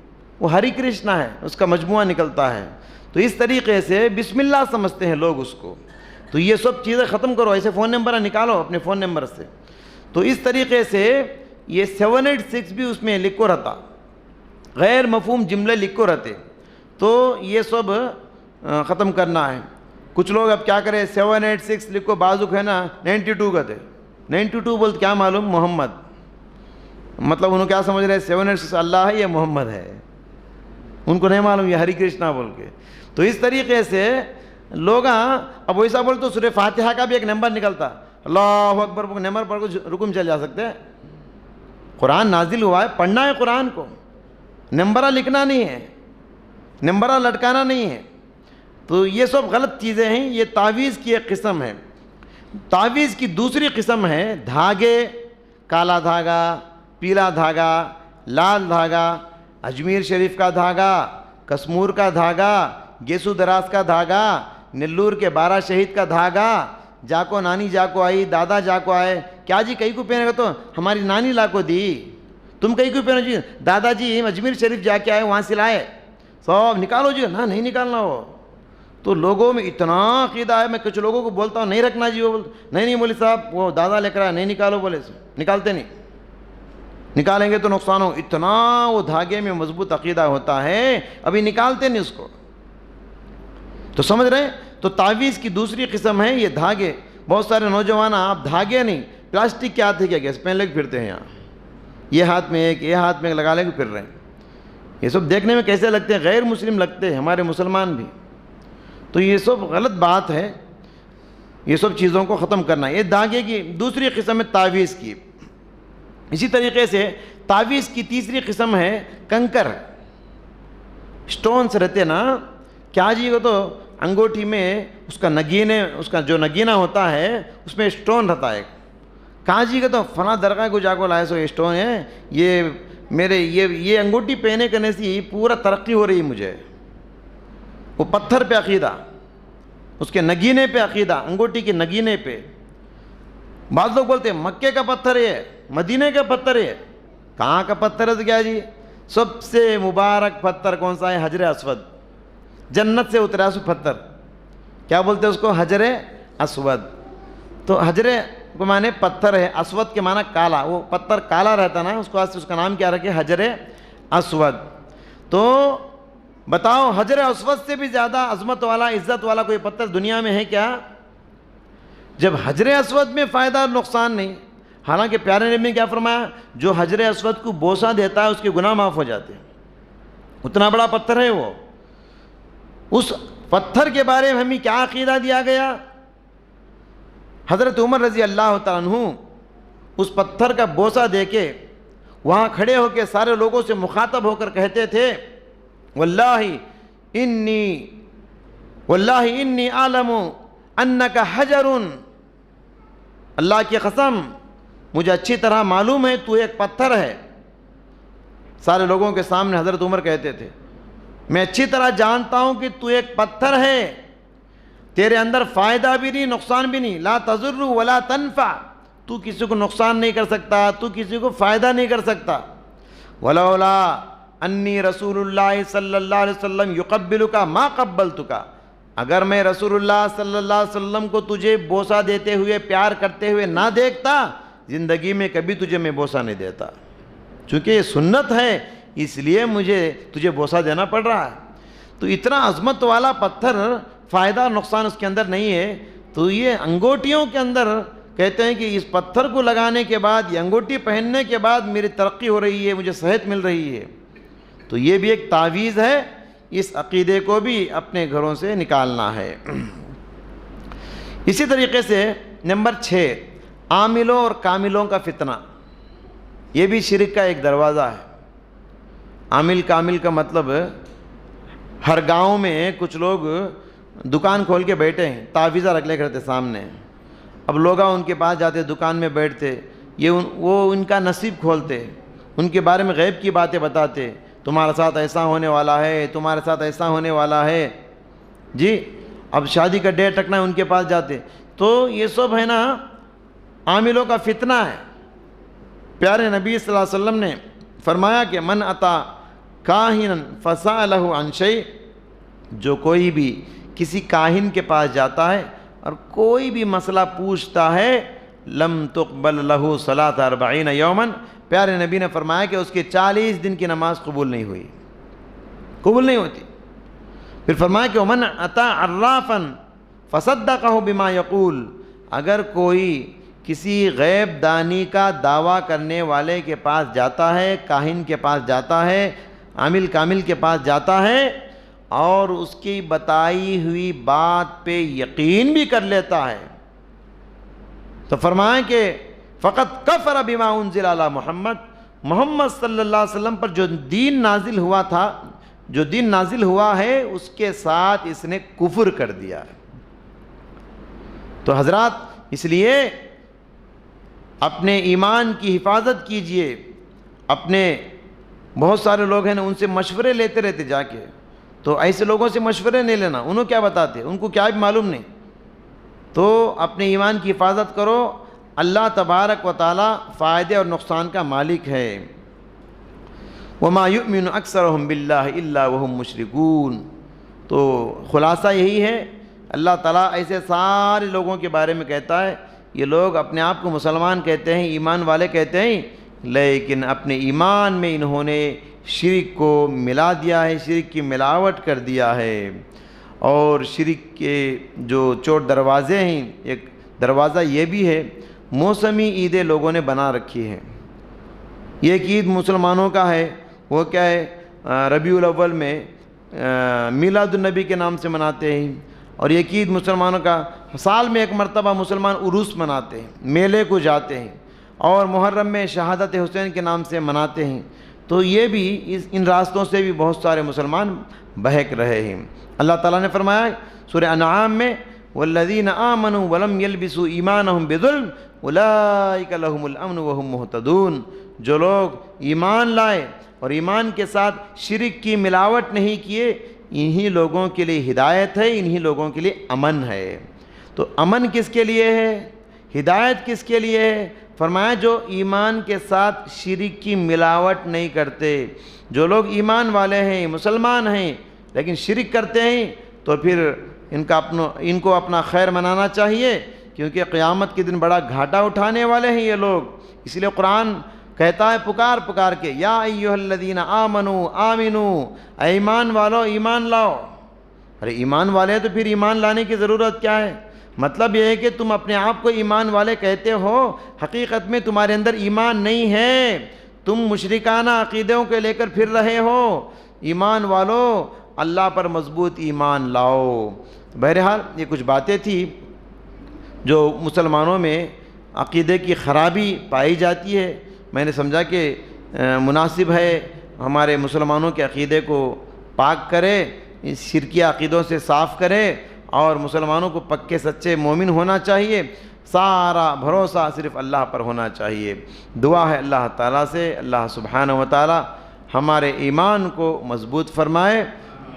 وہ ہری کرشنا ہے، اس کا مجموعہ نکلتا ہے۔ تو اس طریقے سے بسم اللہ سمجھتے ہیں لوگ اس کو۔ تو یہ سب چیزیں ختم کرو، ایسے فون نمبر نکالو اپنے فون نمبر سے۔ تو اس طریقے سے یہ 786 بھی اس میں لکھو رہتا، غیر مفہوم جملے لکھو رہتے، تو یہ سب ختم کرنا ہے۔ کچھ لوگ اب کیا کرے 786 لکھو، بازوک ہے نا 92 کہتے، 92 بولتے کیا معلوم؟ محمد، مطلب انہوں کیا سمجھ رہے 786 اللہ ہے یا محمد ہے، ان کو نہیں معلوم یہ ہری کرشنا بول کے۔ تو اس طریقے سے لوگ اب ویسا بول تو سورہ فاتحہ کا بھی ایک نمبر نکلتا، اللہ اکبر نمبر پڑھ کے رکن چل جا سکتے ہیں۔ قرآن نازل ہوا ہے، پڑھنا ہے قرآن کو، نمبرہ لکھنا نہیں ہے، نمبرہ لٹکانا نہیں ہے۔ تو یہ سب غلط چیزیں ہیں، یہ تعویذ کی ایک قسم ہے۔ تعویذ کی دوسری قسم ہے دھاگے، کالا دھاگا، پیلا دھاگا، لال دھاگا، اجمیر شریف کا دھاگا، کسمور کا دھاگا، گیسو دراز کا دھاگا، نلور کے 12 شہید کا دھاگا، جاکو نانی جاکو آئی، دادا جاکو آئے، کیا جی کہیں کو پہنے گا تو ہماری نانی لا کو دی، تم کہیں کو پہنو جی دادا جی اجمیر شریف جا کے آئے وہاں سے لائے، سب نکالو جی، نہ نہیں نکالنا ہو۔ تو لوگوں میں اتنا عقیدہ ہے، میں کچھ لوگوں کو بولتا ہوں نہیں رکھنا جی، وہ نہیں مولوی صاحب وہ دادا لے کر آئے، نہیں نکالو، بولے نکالتے نہیں، نکالیں گے تو نقصان ہو، اتنا وہ دھاگے میں مضبوط عقیدہ ہوتا ہے، ابھی نکالتے نہیں اس کو۔ تو سمجھ رہے ہیں؟ تو تعویذ کی دوسری قسم ہے یہ دھاگے۔ بہت سارے نوجوان آپ دھاگے نہیں، پلاسٹک کے ہاتھ کیا گیس پہن لے کے پھرتے ہیں، یہاں یہ ہاتھ میں ایک، یہ ہاتھ میں لگا لے کے پھر رہے ہیں۔ یہ سب دیکھنے میں کیسے لگتے ہیں؟ غیر مسلم لگتے ہیں، ہمارے مسلمان بھی۔ تو یہ سب غلط بات ہے، یہ سب چیزوں کو ختم کرنا ہے۔ یہ دھاگے کی دوسری قسم ہے تعویذ کی۔ اسی طریقے سے تعویذ کی تیسری قسم ہے کنکر، سٹونز رہتے نا، کیا جی وہ تو انگوٹھی میں اس کا نگینے، اس کا جو نگینہ ہوتا ہے اس میں سٹون رہتا ہے، کہاں جی کہ تو فلاں درگاہ کو جا کو لائے سو یہ سٹون ہے، یہ میرے یہ انگوٹھی پہنے کرنے سے پورا ترقی ہو رہی ہے مجھے۔ وہ پتھر پہ عقیدہ، اس کے نگینے پہ عقیدہ، انگوٹھی کے نگینے پہ۔ بعض لوگ بولتے ہیں مکے کا پتھر ہے، مدینے کا پتھر ہے، کہاں کا پتھر ہے تو کیا جی؟ سب سے مبارک پتھر کون سا ہے؟ حجر اسود، جنت سے اترا سو پتھر، کیا بولتے ہیں اس کو؟ حجر اسود۔ تو حجر کو معنی پتھر ہے، اسود کے معنی کالا، وہ پتھر کالا رہتا نا، اس کو اس کا نام کیا رکھے؟ حجر اسود۔ تو بتاؤ حجر اسود سے بھی زیادہ عظمت والا، عزت والا کوئی پتھر دنیا میں ہے کیا؟ جب حجر اسود میں فائدہ اور نقصان نہیں، حالانکہ پیارے نبی نے کیا فرمایا؟ جو حجر اسود کو بوسہ دیتا ہے اس کے گناہ معاف ہو جاتے ہیں، اتنا بڑا پتھر ہے وہ۔ اس پتھر کے بارے میں ہمیں کیا عقیدہ دیا گیا؟ حضرت عمر رضی اللہ تعالیٰ عنہ اس پتھر کا بوسہ دے کے وہاں کھڑے ہو کے سارے لوگوں سے مخاطب ہو کر کہتے تھے واللہ انی اعلم انک حجر، اللہ کی قسم مجھے اچھی طرح معلوم ہے تو ایک پتھر ہے۔ سارے لوگوں کے سامنے حضرت عمر کہتے تھے میں اچھی طرح جانتا ہوں کہ تو ایک پتھر ہے، تیرے اندر فائدہ بھی نہیں نقصان بھی نہیں، لا تضر ولا تنفع، تو کسی کو نقصان نہیں کر سکتا، تو کسی کو فائدہ نہیں کر سکتا۔ ولولا انی رسول اللہ صلی اللہ علیہ وسلم یقبلک ما قبلتک، اگر میں رسول اللہ صلی اللہ علیہ وسلم کو تجھے بوسہ دیتے ہوئے پیار کرتے ہوئے نہ دیکھتا زندگی میں کبھی تجھے میں بوسہ نہیں دیتا، چونکہ یہ سنت ہے اس لیے مجھے تجھے بوسہ دینا پڑ رہا ہے۔ تو اتنا عظمت والا پتھر، فائدہ نقصان اس کے اندر نہیں ہے، تو یہ انگوٹھیوں کے اندر کہتے ہیں کہ اس پتھر کو لگانے کے بعد، یہ انگوٹھی پہننے کے بعد میری ترقی ہو رہی ہے، مجھے صحت مل رہی ہے۔ تو یہ بھی ایک تعویذ ہے، اس عقیدے کو بھی اپنے گھروں سے نکالنا ہے۔ اسی طریقے سے نمبر 6، عاملوں اور کاملوں کا فتنہ، یہ بھی شرک کا ایک دروازہ ہے۔ عامل کامل کا مطلب ہر گاؤں میں کچھ لوگ دکان کھول کے بیٹھے ہیں، تعویذہ رکھ لے کرتے سامنے، اب لوگ ان کے پاس جاتے دکان میں بیٹھتے، وہ ان کا نصیب کھولتے، ان کے بارے میں غیب کی باتیں بتاتے، تمہارے ساتھ ایسا ہونے والا ہے، تمہارے ساتھ ایسا ہونے والا ہے جی، اب شادی کا ڈیٹ رکھنا ہے ان کے پاس جاتے۔ تو یہ سب ہے نا عاملوں کا فتنہ ہے۔ پیارے نبی صلی اللہ علیہ وسلم نے فرمایا کہ من اتا کاہنا فسألہ عن شیء، جو کوئی بھی کسی کاہن کے پاس جاتا ہے اور کوئی بھی مسئلہ پوچھتا ہے، لم تقبل لہ صلاۃ 40 یوما، پیارے نبی نے فرمایا کہ اس کے 40 دن کی نماز قبول نہیں ہوئی، قبول نہیں ہوتی۔ پھر فرمایا کہ ومن اتا عرافا فصدقہ بما یقول، اگر کوئی کسی غیب دانی کا دعویٰ کرنے والے کے پاس جاتا ہے، کاہن کے پاس جاتا ہے، عامل کامل کے پاس جاتا ہے اور اس کی بتائی ہوئی بات پہ یقین بھی کر لیتا ہے، تو فرمائیں کہ فقط کفر بما انزل علی محمد صلی اللہ علیہ وسلم پر جو دین نازل ہوا تھا، جو دین نازل ہوا ہے اس کے ساتھ اس نے کفر کر دیا۔ تو حضرات اس لیے اپنے ایمان کی حفاظت کیجئے، اپنے بہت سارے لوگ ہیں ان سے مشورے لیتے رہتے جا کے، تو ایسے لوگوں سے مشورے نہیں لینا، انہوں کیا بتاتے، ان کو کیا بھی معلوم نہیں۔ تو اپنے ایمان کی حفاظت کرو، اللہ تبارک و تعالی فائدے اور نقصان کا مالک ہے۔ وما یؤمن اکثرهم باللہ الا وهم مشرکون، تو خلاصہ یہی ہے، اللہ تعالیٰ ایسے سارے لوگوں کے بارے میں کہتا ہے یہ لوگ اپنے آپ کو مسلمان کہتے ہیں، ایمان والے کہتے ہیں، لیکن اپنے ایمان میں انہوں نے شرک کو ملا دیا ہے، شرک کی ملاوٹ کر دیا ہے۔ اور شرک کے جو چوٹ دروازے ہیں، ایک دروازہ یہ بھی ہے، موسمی عیدیں لوگوں نے بنا رکھی ہیں۔ یہ ایک عید مسلمانوں کا ہے، وہ کیا ہے، ربیع الاول میں میلاد النبی کے نام سے مناتے ہیں، اور یہ عید مسلمانوں کا سال میں ایک مرتبہ مسلمان عروس مناتے ہیں، میلے کو جاتے ہیں، اور محرم میں شہادت حسین کے نام سے مناتے ہیں۔ تو یہ بھی ان راستوں سے بھی بہت سارے مسلمان بہک رہے ہیں۔ اللہ تعالیٰ نے فرمایا سورہ انعام میں والذین آمنوا ولم یلبسوا ایمانہم بظلم اولئک لہم الامن وہم مہتدون، جو لوگ ایمان لائے اور ایمان کے ساتھ شرک کی ملاوٹ نہیں کیے، انہی لوگوں کے لیے ہدایت ہے، انہی لوگوں کے لیے امن ہے۔ تو امن کس کے لیے ہے، ہدایت کس کے لیے ہے؟ فرمایا جو ایمان کے ساتھ شرک کی ملاوٹ نہیں کرتے۔ جو لوگ ایمان والے ہیں، مسلمان ہیں، لیکن شرک کرتے ہیں، تو پھر ان کو اپنا خیر منانا چاہیے، کیونکہ قیامت کے دن بڑا گھاٹا اٹھانے والے ہیں یہ لوگ۔ اس لیے قرآن کہتا ہے پکار کے یا ایھا الذین آمنوا آمنوا، اے ایمان والو ایمان لاؤ۔ ارے ایمان والے تو پھر ایمان لانے کی ضرورت کیا ہے؟ مطلب یہ ہے کہ تم اپنے آپ کو ایمان والے کہتے ہو، حقیقت میں تمہارے اندر ایمان نہیں ہے، تم مشرکانہ عقیدوں کو لے کر پھر رہے ہو۔ ایمان والو اللہ پر مضبوط ایمان لاؤ۔ بہرحال یہ کچھ باتیں تھی جو مسلمانوں میں عقیدے کی خرابی پائی جاتی ہے، میں نے سمجھا کہ مناسب ہے ہمارے مسلمانوں کے عقیدے کو پاک کرے، اس شرکی عقیدوں سے صاف کرے، اور مسلمانوں کو پکے سچے مومن ہونا چاہیے، سارا بھروسہ صرف اللہ پر ہونا چاہیے۔ دعا ہے اللہ تعالیٰ سے، اللہ سبحانہ و تعالیٰ ہمارے ایمان کو مضبوط فرمائے،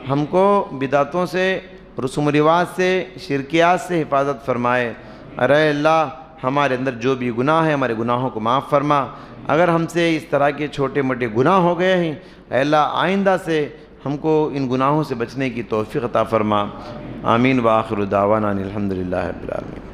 ہم کو بدعتوں سے، رسوم و رواج سے، شرکیات سے حفاظت فرمائے۔ ارے اللہ ہمارے اندر جو بھی گناہ ہے ہمارے گناہوں کو معاف فرما، اگر ہم سے اس طرح کے چھوٹے موٹے گناہ ہو گئے ہیں اے اللہ آئندہ سے ہم کو ان گناہوں سے بچنے کی توفیق عطا فرما۔ آمین وآخر دعوانا الحمدللہ رب العالمین۔